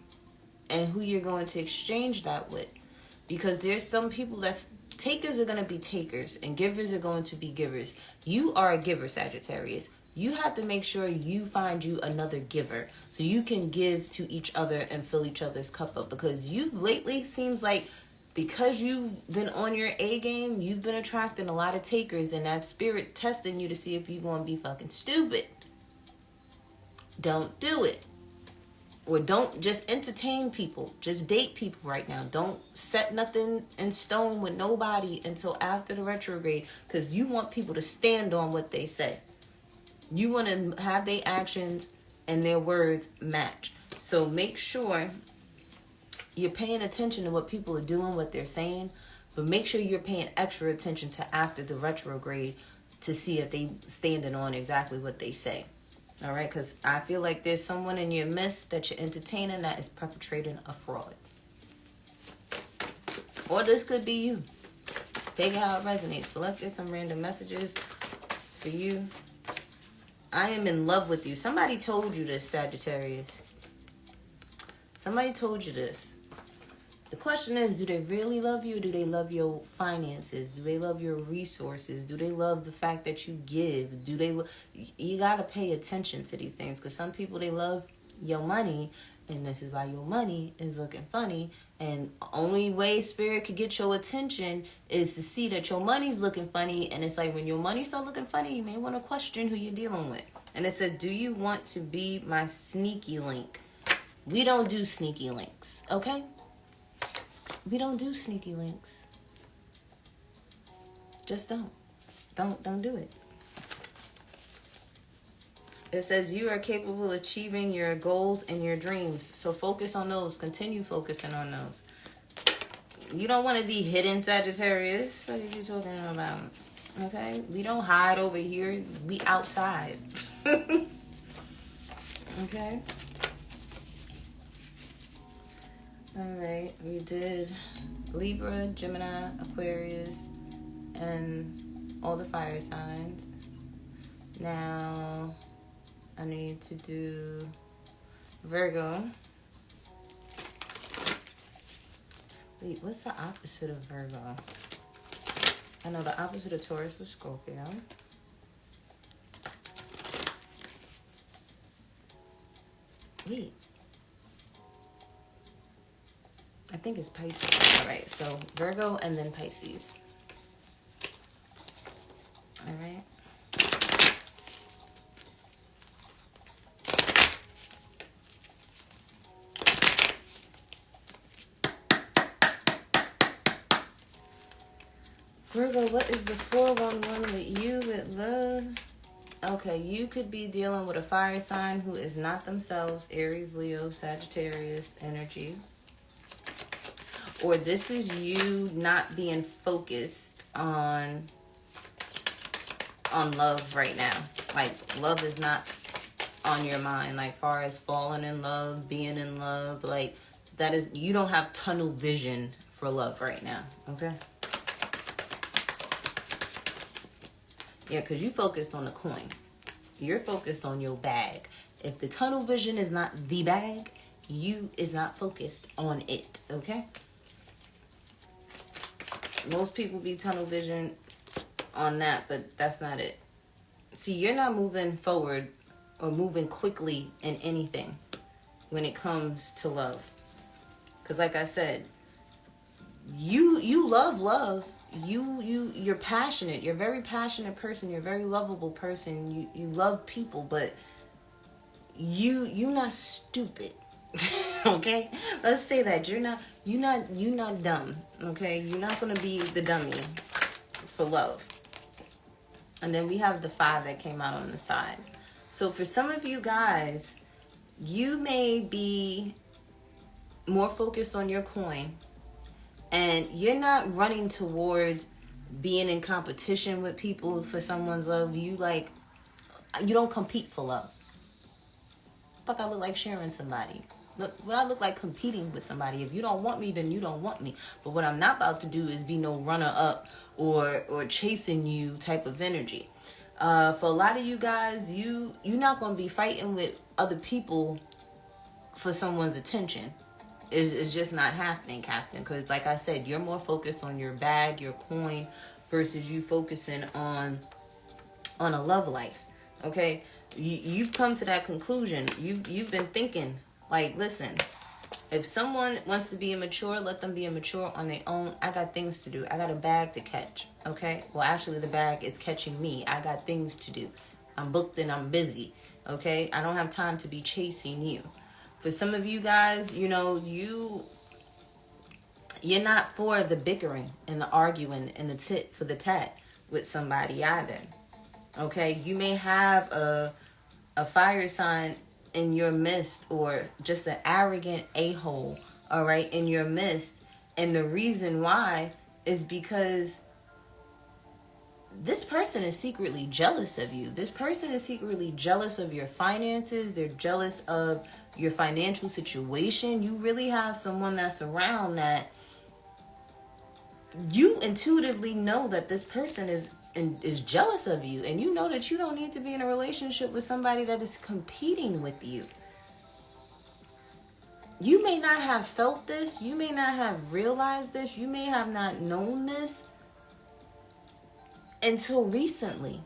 and who you're going to exchange that with. Because there's some people that's takers are going to be takers and givers are going to be givers. You are a giver, Sagittarius. You have to make sure you find you another giver so you can give to each other and fill each other's cup up. Because you lately seems like, because you've been on your A game, you've been attracting a lot of takers, and that spirit testing you to see if you're going to be fucking stupid. Don't do it. Or don't just entertain people. Just date people right now. Don't set nothing in stone with nobody until after the retrograde, because you want people to stand on what they say. You want to have their actions and their words match. So make sure you're paying attention to what people are doing, what they're saying, but make sure you're paying extra attention to after the retrograde to see if they standing on exactly what they say. All right, because I feel like there's someone in your midst that you're entertaining that is perpetrating a fraud. Or this could be you. Take it how it resonates. But let's get some random messages for you. I am in love with you. Somebody told you this, Sagittarius. Somebody told you this. The question is, do they really love you? Or do they love your finances? Do they love your resources? Do they love the fact that you give? Do they? You got to pay attention to these things, because some people, they love your money, and this is why your money is looking funny. And only way spirit could get your attention is to see that your money's looking funny. And it's like, when your money start looking funny, you may want to question who you're dealing with. And it said, do you want to be my sneaky link? We don't do sneaky links, okay? We don't do sneaky links. Just don't. Don't do it. It says you are capable of achieving your goals and your dreams. So focus on those. Continue focusing on those. You don't want to be hidden, Sagittarius. What are you talking about? Okay? We don't hide over here. We outside. Okay? Alright, we did Libra, Gemini, Aquarius, and all the fire signs. Now, I need to do Virgo. Wait, what's the opposite of Virgo? I know the opposite of Taurus was Scorpio. Wait. I think it's Pisces. All right, so Virgo and then Pisces. All right. Virgo, what is the 411 with you with love? Okay, you could be dealing with a fire sign who is not themselves, Aries, Leo, Sagittarius energy. Or this is you not being focused on love right now. Like, love is not on your mind. Like, far as falling in love, being in love, like, that is, you don't have tunnel vision for love right now. Okay? Yeah, because you focused on the coin. You're focused on your bag. If the tunnel vision is not the bag, you is not focused on it. Okay? Most people be tunnel vision on that, but that's not it. See, you're not moving forward or moving quickly in anything when it comes to love. Because like I said, you love love. You're passionate. You're a very passionate person. You're a very lovable person. You love people, but you're not stupid. Okay, let's say that you're not dumb. Okay, you're not gonna be the dummy for love. And then we have the 5 that came out on the side. So for some of you guys, you may be more focused on your coin, and you're not running towards being in competition with people for someone's love. You don't compete for love. Fuck, I look like sharing somebody. look like competing with somebody. If you don't want me, then you don't want me. But what I'm not about to do is be no runner up or chasing you type of energy. For a lot of you guys, you're not going to be fighting with other people for someone's attention. It's just not happening, Captain. Because like I said, you're more focused on your bag, your coin, versus you focusing on a love life. Okay? You've come to that conclusion. You've been thinking, like, listen, if someone wants to be immature, let them be immature on their own. I got things to do. I got a bag to catch. Okay? Well, actually, the bag is catching me. I got things to do. I'm booked and I'm busy. Okay? I don't have time to be chasing you. For some of you guys, you know, you're not for the bickering and the arguing and the tit for the tat with somebody either. Okay? You may have a fire sign in your midst, or just an arrogant a-hole, all right, in your midst. And the reason why is because this person is secretly jealous of you. This person is secretly jealous of your finances. They're jealous of your financial situation. You really have someone that's around that you intuitively know that this person is jealous of you, and you know that you don't need to be in a relationship with somebody that is competing with you. You may not have felt this, you may not have realized this, you may have not known this until recently,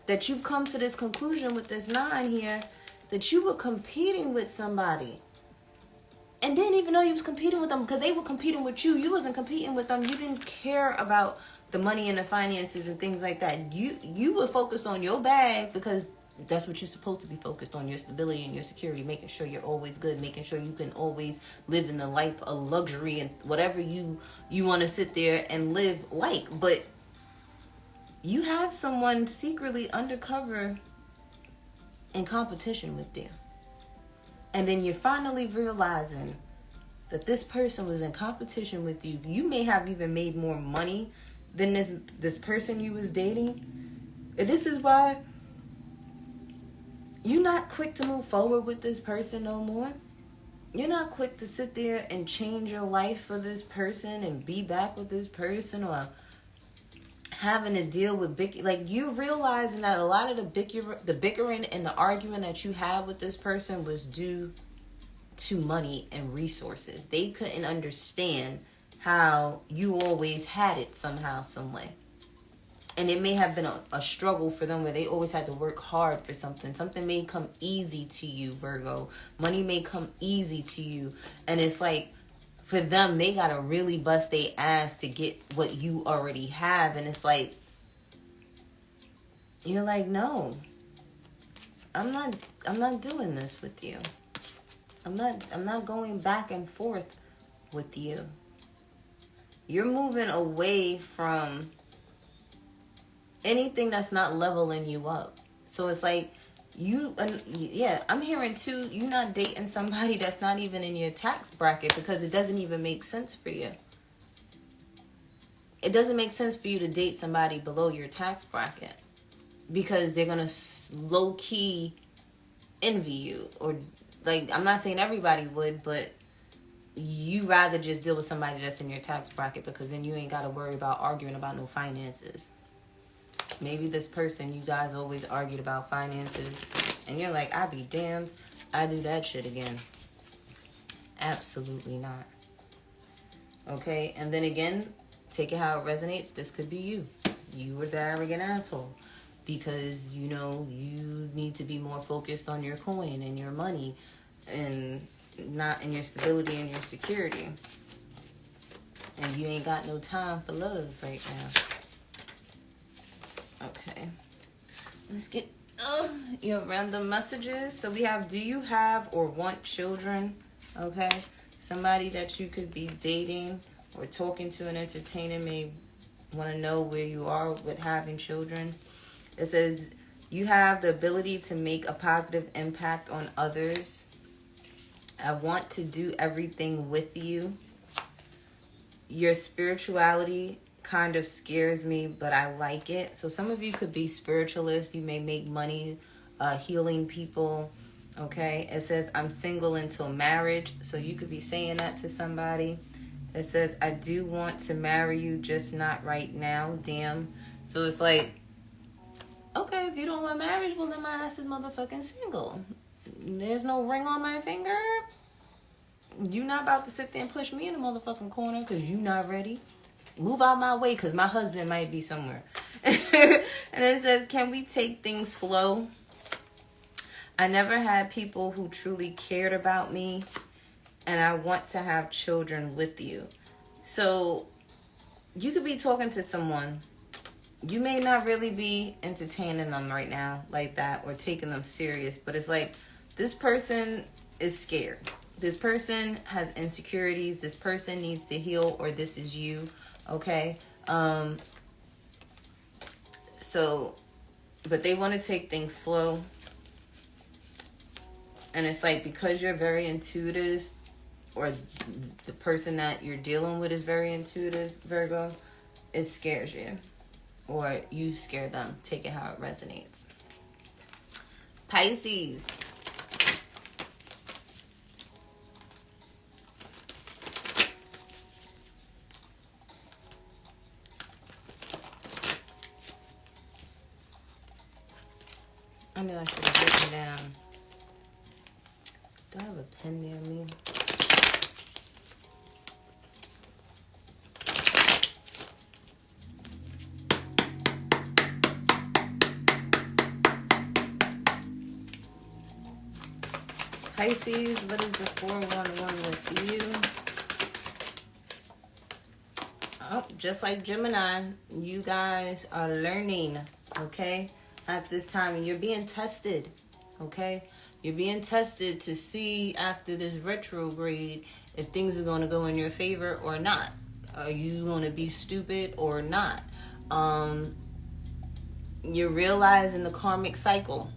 that you've come to this conclusion with this 9 here, that you were competing with somebody and didn't even know you was competing with them, because they were competing with you. You wasn't competing with them. You didn't care about the money and the finances and things like that. You were focused on your bag, because that's what you're supposed to be focused on, your stability and your security, making sure you're always good, making sure you can always live in the life of luxury and whatever you want to sit there and live like. But you had someone secretly undercover in competition with you. And then you're finally realizing that this person was in competition with you. You may have even made more money than this person you was dating. And this is why you're not quick to move forward with this person no more. You're not quick to sit there and change your life for this person and be back with this person, or having to deal with you're realizing that a lot of the bickering and the arguing that you had with this person was due to money and resources. They couldn't understand how you always had it somehow, some way. And it may have been a struggle for them, where they always had to work hard for something. Something may come easy to you, Virgo. Money may come easy to you. And it's like, for them, they gotta really bust their ass to get what you already have. And it's like, you're like, no, I'm not doing this with you. I'm not going back and forth with you. You're moving away from anything that's not leveling you up. So it's like, I'm hearing too, you're not dating somebody that's not even in your tax bracket, because it doesn't even make sense for you. It doesn't make sense for you to date somebody below your tax bracket, because they're going to low-key envy you. Or, like, I'm not saying everybody would, but you rather just deal with somebody that's in your tax bracket, because then you ain't got to worry about arguing about no finances. Maybe this person, you guys always argued about finances, and you're like, I be damned, I do that shit again. Absolutely not. Okay, and then again, take it how it resonates. This could be you. You were the arrogant asshole, because, you know, you need to be more focused on your coin and your money, and not in your stability and your security. And you ain't got no time for love right now. Okay, let's get your random messages. So we have, do you have or want children? Okay, somebody that you could be dating or talking to and entertaining may want to know where you are with having children. It says you have the ability to make a positive impact on others. I want to do everything with you. Your spirituality kind of scares me, but I like it. So some of you could be spiritualists. You may make money healing people, Okay, it says, I'm single until marriage. So you could be saying that to somebody. It says, I do want to marry you, just not right now. Damn. So it's like, okay, if you don't want marriage, well, then my ass is motherfucking single. There's no ring on my finger. You not about to sit there and push me in the motherfucking corner because you not ready. Move out my way because my husband might be somewhere. And it says, can we take things slow? I never had people who truly cared about me, and I want to have children with you. So you could be talking to someone. You may not really be entertaining them right now like that or taking them serious, but it's like this person is scared. This person has insecurities. This person needs to heal, or this is you. Okay? So, but they want to take things slow. And it's like, because you're very intuitive, or the person that you're dealing with is very intuitive, Virgo, it scares you. Or you scare them. Take it how it resonates. Pisces. I knew I should have written down. Do I have a pen near me? Pisces, what is the 411 with you? Oh, just like Gemini, you guys are learning, okay? At this time, and you're being tested, okay? You're being tested to see after this retrograde if things are going to go in your favor or not. Are you going to be stupid or not? You're realizing the karmic cycle.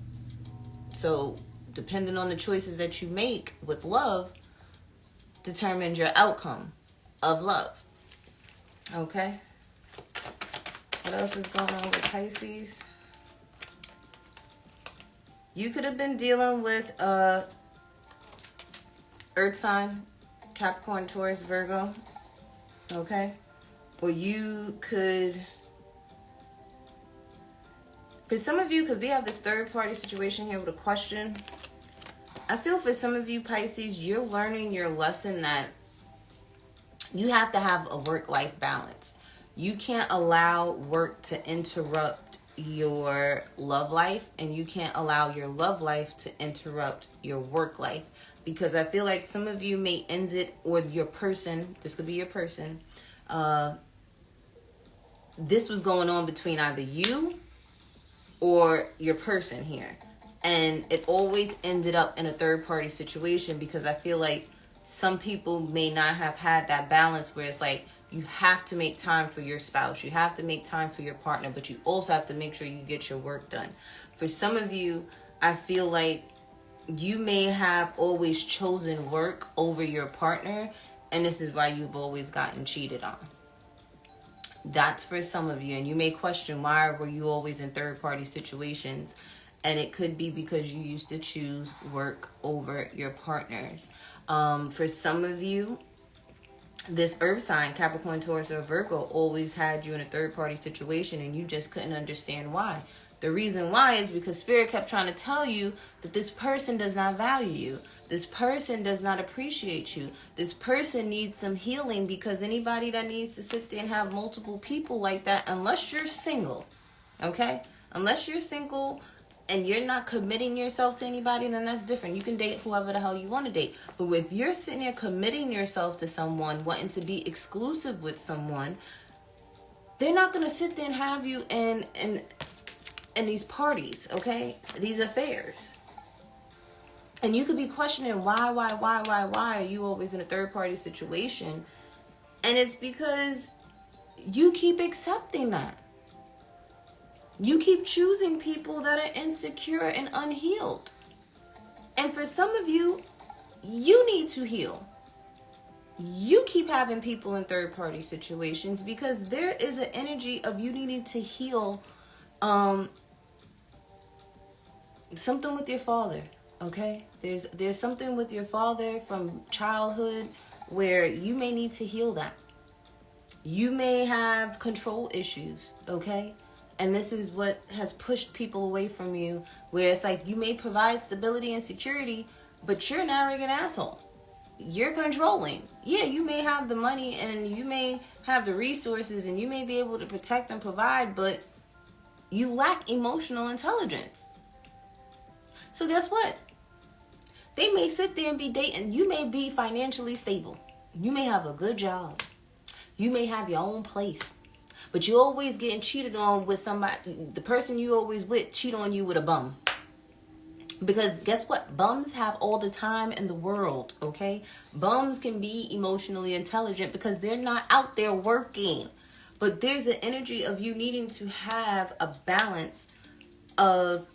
So, depending on the choices that you make with love, determines your outcome of love. Okay? What else is going on with Pisces? You could have been dealing with Earth sign, Capricorn, Taurus, Virgo. Okay? Or you could... For some of you, because we have this third party situation here with a question, I feel for some of you, Pisces, you're learning your lesson that you have to have a work-life balance. You can't allow work to interrupt your love life, and you can't allow your love life to interrupt your work life, because I feel like some of you may end it, or your person, this could be your person, this was going on between either you or your person here, and it always ended up in a third party situation, because I feel like some people may not have had that balance where it's like, you have to make time for your spouse. You have to make time for your partner, but you also have to make sure you get your work done. For some of you, I feel like you may have always chosen work over your partner, and this is why you've always gotten cheated on. That's for some of you, and you may question, why were you always in third-party situations? And it could be because you used to choose work over your partners. For some of you, this earth sign, Capricorn, Taurus, or Virgo, always had you in a third-party situation, and you just couldn't understand why. The reason why is because Spirit kept trying to tell you that this person does not value you. This person does not appreciate you. This person needs some healing, because anybody that needs to sit there and have multiple people like that, unless you're single, okay? Unless you're single and you're not committing yourself to anybody, then that's different. You can date whoever the hell you want to date. But if you're sitting there committing yourself to someone, wanting to be exclusive with someone, they're not going to sit there and have you in these parties, okay? These affairs. And you could be questioning why are you always in a third party situation? And it's because you keep accepting that. You keep choosing people that are insecure and unhealed. And for some of you, you need to heal. You keep having people in third party situations because there is an energy of you needing to heal something with your father, Okay? There's something with your father from childhood where you may need to heal that. You may have control issues, okay? And this is what has pushed people away from you, where it's like you may provide stability and security, but you're an arrogant asshole. You're controlling. Yeah, you may have the money and you may have the resources and you may be able to protect and provide, but you lack emotional intelligence. So guess what? They may sit there and be dating. You may be financially stable. You may have a good job. You may have your own place. But you're always getting cheated on with somebody. The person you always with cheat on you with a bum. Because guess what? Bums have all the time in the world, okay? Bums can be emotionally intelligent because they're not out there working. But there's an energy of you needing to have a balance of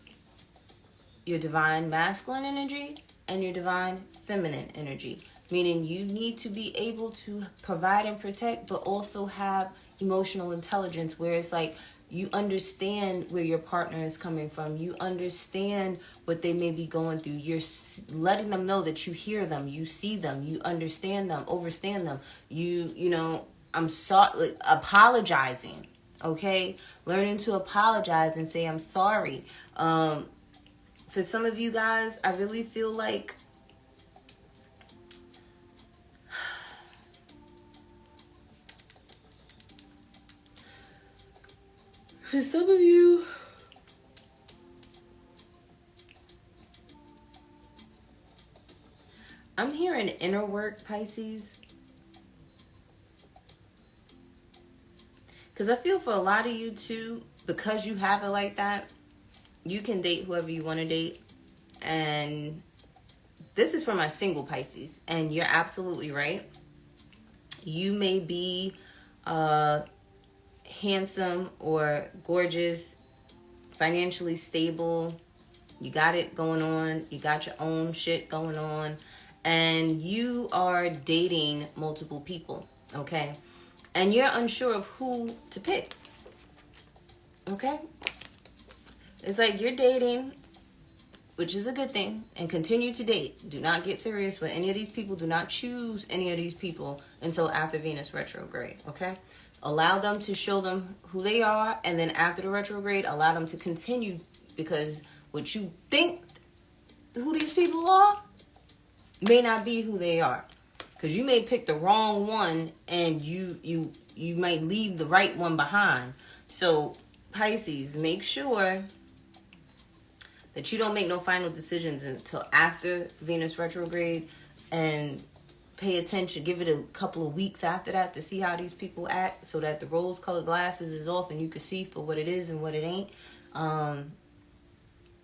your divine masculine energy and your divine feminine energy. Meaning you need to be able to provide and protect, but also have emotional intelligence where it's like you understand where your partner is coming from. You understand what they may be going through. You're letting them know that you hear them, you see them, you understand them, overstand them. You know, I'm sorry, apologizing, okay? Learning to apologize and say, I'm sorry. For some of you guys, I really feel like for some of you, I'm hearing inner work, Pisces. Because I feel for a lot of you too, because you have it like that, you can date whoever you want to date. And this is for my single Pisces. And you're absolutely right. You may be handsome or gorgeous, financially stable, you got it going on, you got your own shit going on, and you are dating multiple people, okay? And you're unsure of who to pick, okay? It's like you're dating, which is a good thing, and continue to date. Do not get serious with any of these people. Do not choose any of these people until after Venus retrograde, okay? Allow them to show them who they are, and then after the retrograde, allow them to continue, because what you think who these people are may not be who they are. Because you may pick the wrong one, and you might leave the right one behind. So, Pisces, make sure that you don't make no final decisions until after Venus retrograde, and pay attention. Give it a couple of weeks after that to see how these people act, so that the rose-colored glasses is off and you can see for what it is and what it ain't.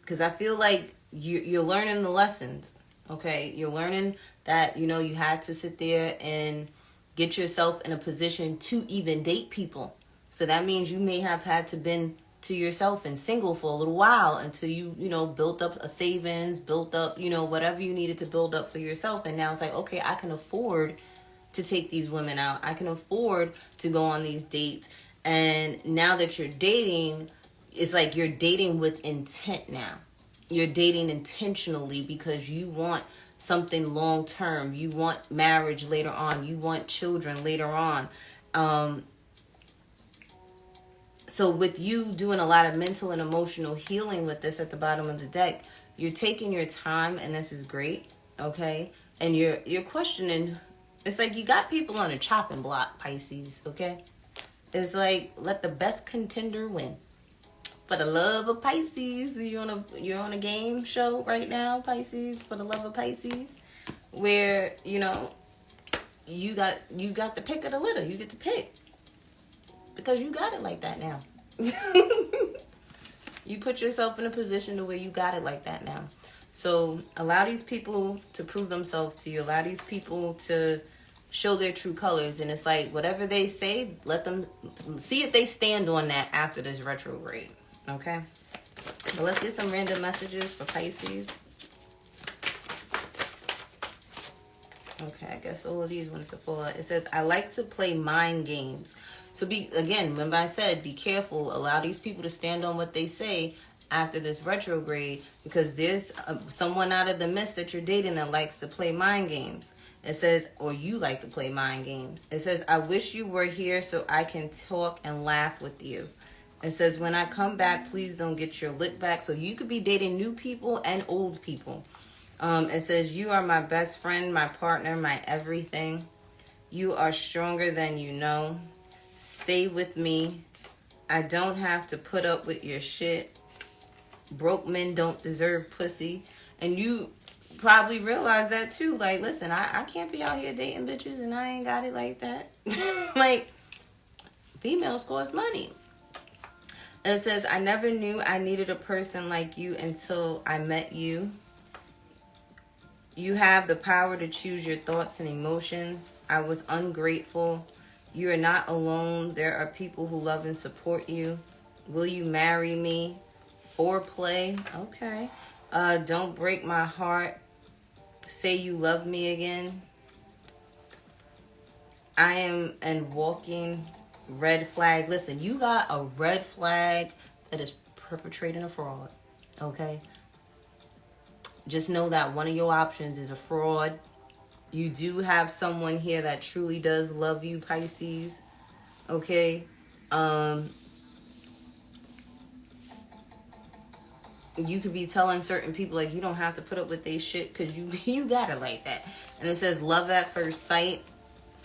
Because I feel like you're learning the lessons, okay? You're learning that, you know, you had to sit there and get yourself in a position to even date people. So that means you may have had to been to yourself and single for a little while until you know, built up a savings, built up, you know, whatever you needed to build up for yourself. And now it's like, okay, I can afford to take these women out. I can afford to go on these dates. And now that you're dating, it's like you're dating with intent now. You're dating intentionally because you want something long term. You want marriage later on. You want children later on. So with you doing a lot of mental and emotional healing with this at the bottom of the deck, you're taking your time, and this is great, okay? And you're questioning. It's like you got people on a chopping block, Pisces, okay? It's like, let the best contender win. For the love of Pisces, you're on a game show right now, Pisces, for the love of Pisces, where, you know, you got the pick of the litter. You get to pick. Because you got it like that now. You put yourself in a position to where you got it like that now. So allow these people to prove themselves to you. Allow these people to show their true colors. And it's like, whatever they say, let them see if they stand on that after this retrograde. Okay? But let's get some random messages for Pisces. Okay, I guess all of these wanted to fall out. It says, I like to play mind games. So remember I said, be careful. Allow these people to stand on what they say. after this retrograde, because there's someone out of the mist that you're dating that likes to play mind games. It says, or you like to play mind games. It says, I wish you were here so I can talk and laugh with you. It says, when I come back, please don't get your lick back. So you could be dating new people and old people. It says, you are my best friend, my partner, my everything. You are stronger than you know. Stay with me. I don't have to put up with your shit. Broke men don't deserve pussy. And you probably realize that too. Like, listen, I can't be out here dating bitches and I ain't got it like that. Like, females cost money. And it says, I never knew I needed a person like you until I met you. You have the power to choose your thoughts and emotions. I was ungrateful. You are not alone. There are people who love and support you. Will you marry me? Foreplay. Okay. Don't break my heart. Say you love me again. I am a walking red flag. Listen, you got a red flag that is perpetrating a fraud. Okay? Just know that one of your options is a fraud. You do have someone here that truly does love you, Pisces. Okay? You could be telling certain people, like, you don't have to put up with their shit because you got it like that. And it says love at first sight.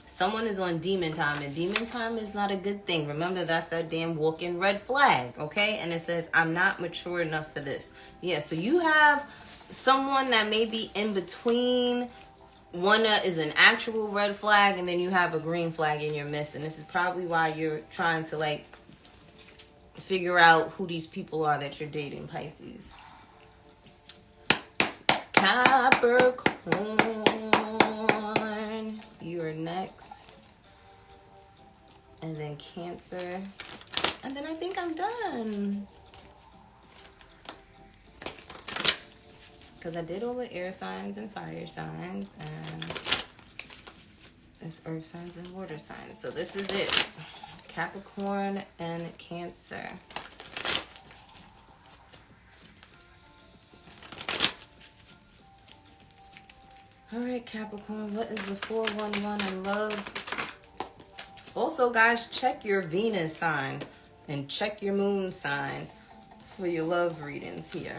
Someone is on demon time, and demon time is not a good thing. Remember, that's that damn walking red flag, okay? And it says, I'm not mature enough for this. Yeah, so you have someone that may be in between. One that is an actual red flag, and then you have a green flag in your midst. And this is probably why you're trying to, like, figure out who these people are that you're dating, Pisces. Capricorn, you are next. And then Cancer. And then I think I'm done. Because I did all the air signs and fire signs. And it's earth signs and water signs. So this is it. Capricorn and Cancer. All right, Capricorn, what is the 411 in love? Also, guys, check your Venus sign and check your moon sign for your love readings here.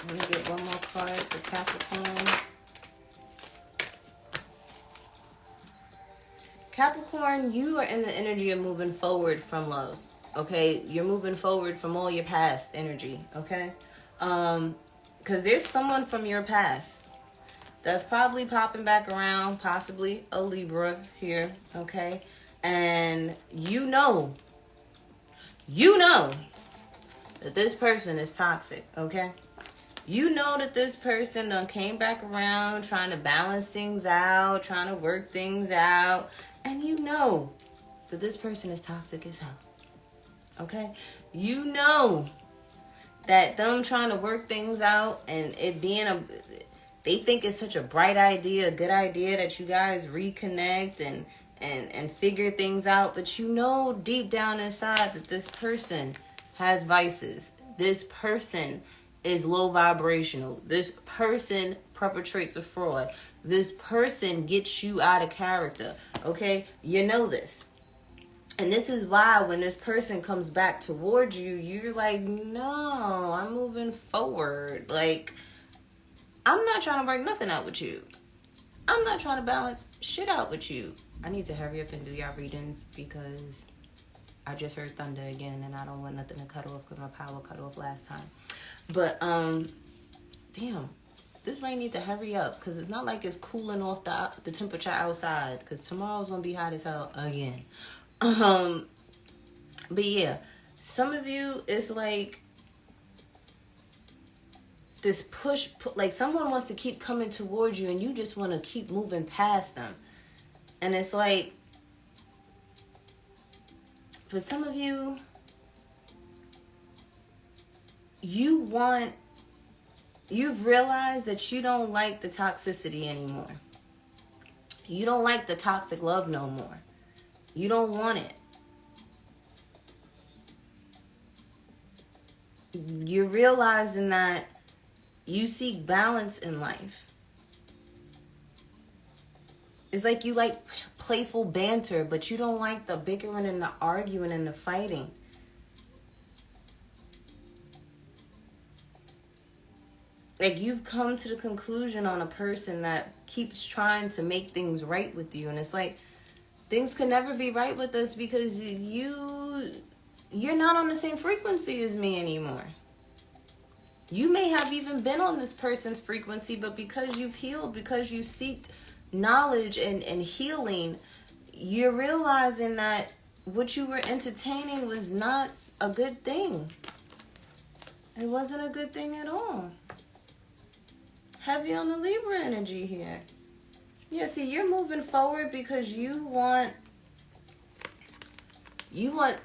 Let me get one more card for Capricorn. Capricorn, you are in the energy of moving forward from love, okay? You're moving forward from all your past energy, okay? Because there's someone from your past that's probably popping back around, possibly a Libra here, okay? And you know that this person is toxic, okay? You know that this person done came back around trying to balance things out, trying to work things out. And you know that this person is toxic as hell. Okay? You know that them trying to work things out and it being they think it's such a bright idea, a good idea that you guys reconnect and figure things out. But you know deep down inside that this person has vices. This person is low vibrational. This person perpetrates a fraud. This person gets you out of character. Okay? You know this. And this is why when this person comes back towards you, you're like, no, I'm moving forward. Like, I'm not trying to work nothing out with you. I'm not trying to balance shit out with you. I need to hurry up and do y'all readings because I just heard thunder again and I don't want nothing to cut off because my power cut off last time. But, damn, this rain need to hurry up because it's not like it's cooling off the temperature outside because tomorrow's going to be hot as hell again. But yeah, some of you, it's like this push, like someone wants to keep coming towards you and you just want to keep moving past them. And it's like, for some of you, you've realized that you don't like the toxicity anymore. You don't like the toxic love no more. You don't want it. You're realizing that you seek balance in life. It's like you like playful banter, but you don't like the bickering and the arguing and the fighting. Like, you've come to the conclusion on a person that keeps trying to make things right with you. And it's like, things can never be right with us because you're not on the same frequency as me anymore. You may have even been on this person's frequency, but because you've healed, because you seek knowledge and healing, you're realizing that what you were entertaining was not a good thing. It wasn't a good thing at all. Heavy on the Libra energy here. Yeah, see, you're moving forward because you want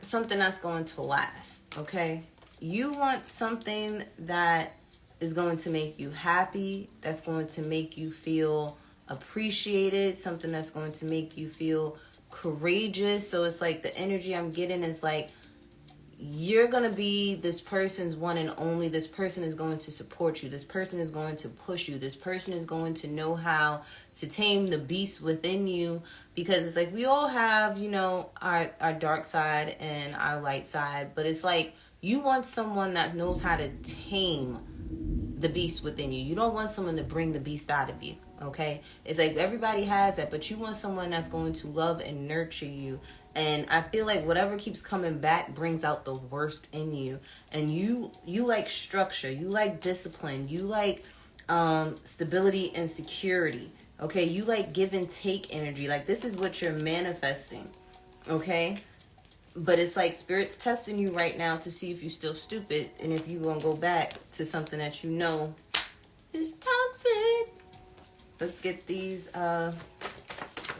something that's going to last, okay? You want something that is going to make you happy, that's going to make you feel appreciated, something that's going to make you feel courageous. So it's like the energy I'm getting is like, you're going to be this person's one and only. This person is going to support you. This person is going to push you. This person is going to know how to tame the beast within you. Because it's like we all have, you know, our dark side and our light side. But it's like you want someone that knows how to tame the beast within you. You don't want someone to bring the beast out of you. Okay? It's like everybody has that. But you want someone that's going to love and nurture you. And I feel like whatever keeps coming back brings out the worst in you. And you like structure. You like discipline. You like stability and security. Okay? You like give and take energy. Like, this is what you're manifesting. Okay? But it's like Spirit's testing you right now to see if you're still stupid. And if you're going to go back to something that you know is toxic. Let's get these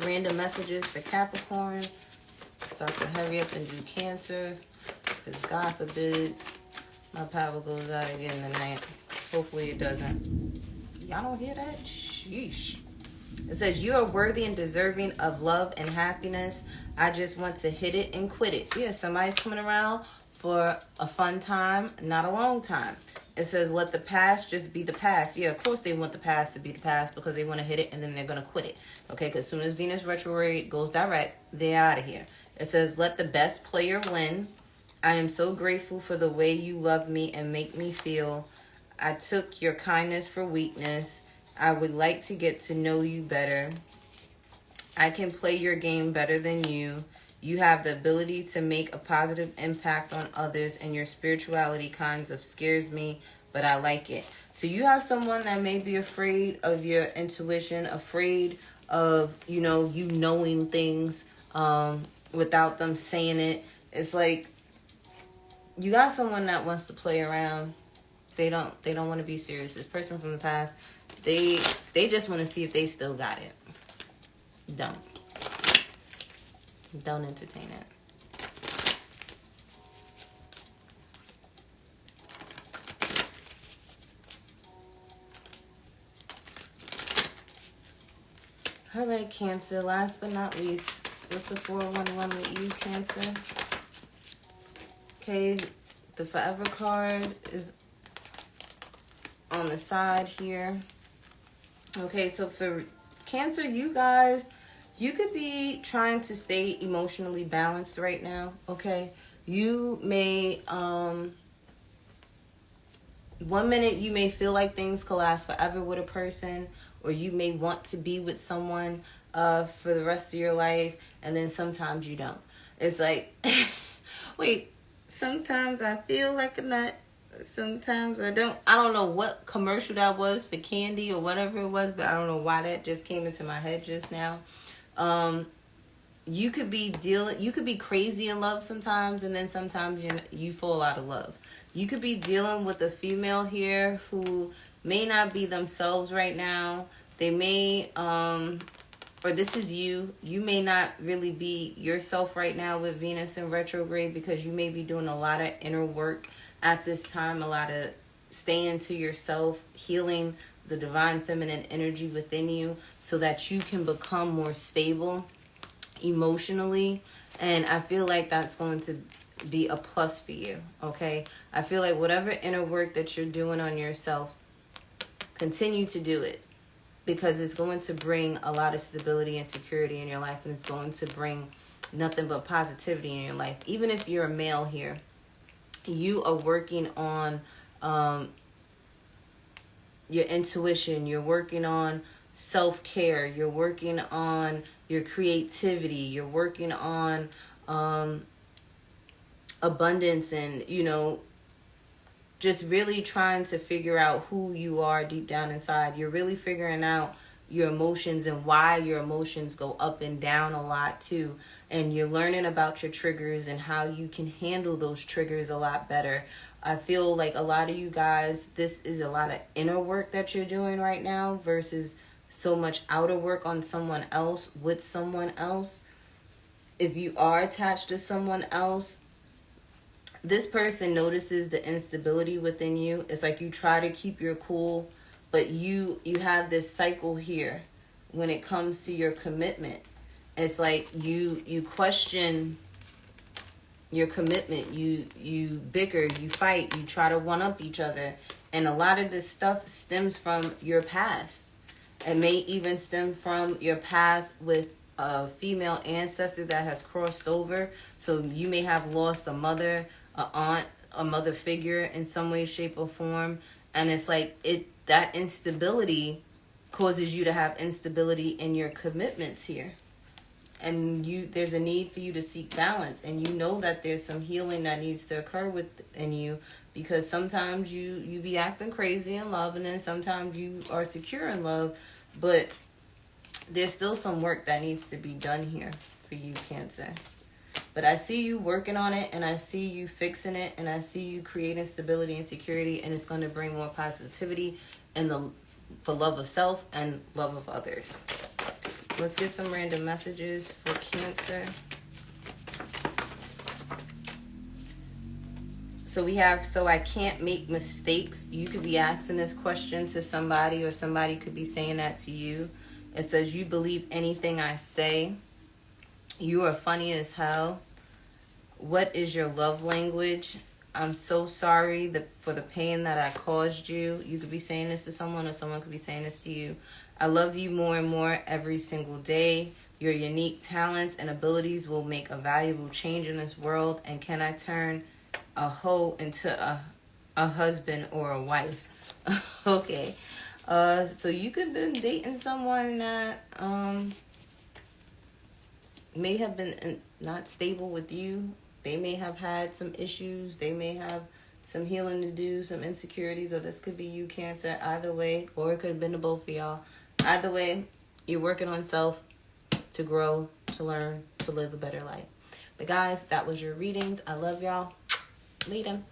random messages for Capricorn. So I can hurry up and do Cancer, because God forbid my power goes out again tonight. Hopefully it doesn't. Y'all don't hear that? Sheesh. It says, you are worthy and deserving of love and happiness. I just want to hit it and quit it. Yeah, somebody's coming around for a fun time, not a long time. It says, let the past just be the past. Yeah, of course they want the past to be the past because they want to hit it and then they're going to quit it. Okay, because as soon as Venus retrograde goes direct, they're out of here. It says, let the best player win. I am so grateful for the way you love me and make me feel. I took your kindness for weakness. I would like to get to know you better. I can play your game better than you. You have the ability to make a positive impact on others, and your spirituality kinds of scares me, but I like it. So you have someone that may be afraid of your intuition, afraid of, you knowing things, without them saying it. It's like you got someone that wants to play around. They don't want to be serious. This person from the past, they just want to see if they still got it. Don't entertain it. All right, Cancer. Last but not least, what's the 411 with you, Cancer? Okay, the Forever card is on the side here. Okay, so for Cancer, you guys, you could be trying to stay emotionally balanced right now, okay? You may, 1 minute you may feel like things could last forever with a person, or you may want to be with someone for the rest of your life, and then sometimes you don't. It's like, wait, sometimes I feel like a nut, sometimes I don't. I don't know what commercial that was for candy or whatever it was, but I don't know why that just came into my head just now. You could be crazy in love sometimes, and then sometimes you fall out of love. You could be dealing with a female here who may not be themselves right now. They may, or this is you. You may not really be yourself right now with Venus in retrograde, because you may be doing a lot of inner work at this time, a lot of staying to yourself, healing the divine feminine energy within you so that you can become more stable emotionally And I feel like that's going to be a plus for you, okay? I feel like whatever inner work that you're doing on yourself, continue to do it, because it's going to bring a lot of stability and security in your life, and it's going to bring nothing but positivity in your life. Even if you're a male here, you are working on your intuition, you're working on self-care, you're working on your creativity, you're working on abundance, and, you know, just really trying to figure out who you are deep down inside. You're really figuring out your emotions and why your emotions go up and down a lot too. And you're learning about your triggers and how you can handle those triggers a lot better. I feel like a lot of you guys, this is a lot of inner work that you're doing right now versus so much outer work on someone else, with someone else. If you are attached to someone else, this person notices the instability within you. It's like you try to keep your cool, but you have this cycle here when it comes to your commitment. It's like you question your commitment. You bicker, you fight, you try to one up each other. And a lot of this stuff stems from your past. It may even stem from your past with a female ancestor that has crossed over. So you may have lost a mother, a aunt, a mother figure in some way, shape, or form. And it's like that instability causes you to have instability in your commitments here. And there's a need for you to seek balance. And you know that there's some healing that needs to occur within you, because sometimes you be acting crazy in love, and then sometimes you are secure in love. But there's still some work that needs to be done here for you, Cancer. But I see you working on it, and I see you fixing it, and I see you creating stability and security, and it's going to bring more positivity and for love of self and love of others. Let's get some random messages for Cancer. So we have, so I can't make mistakes. You could be asking this question to somebody, or somebody could be saying that to you. It says, you believe anything I say. You are funny as hell. What is your love language? I'm so sorry for the pain that I caused you. You could be saying this to someone, or someone could be saying this to you. I love you more and more every single day. Your unique talents and abilities will make a valuable change in this world. And can I turn a hoe into a husband or a wife? Okay. So you could have been dating someone that may have been not stable with you. They may have had some issues. They may have some healing to do, some insecurities, or this could be you, Cancer. Either way, or it could have been to both of y'all. Either way, you're working on self to grow, to learn, to live a better life. But guys, that was your readings. I love y'all. Lead 'em.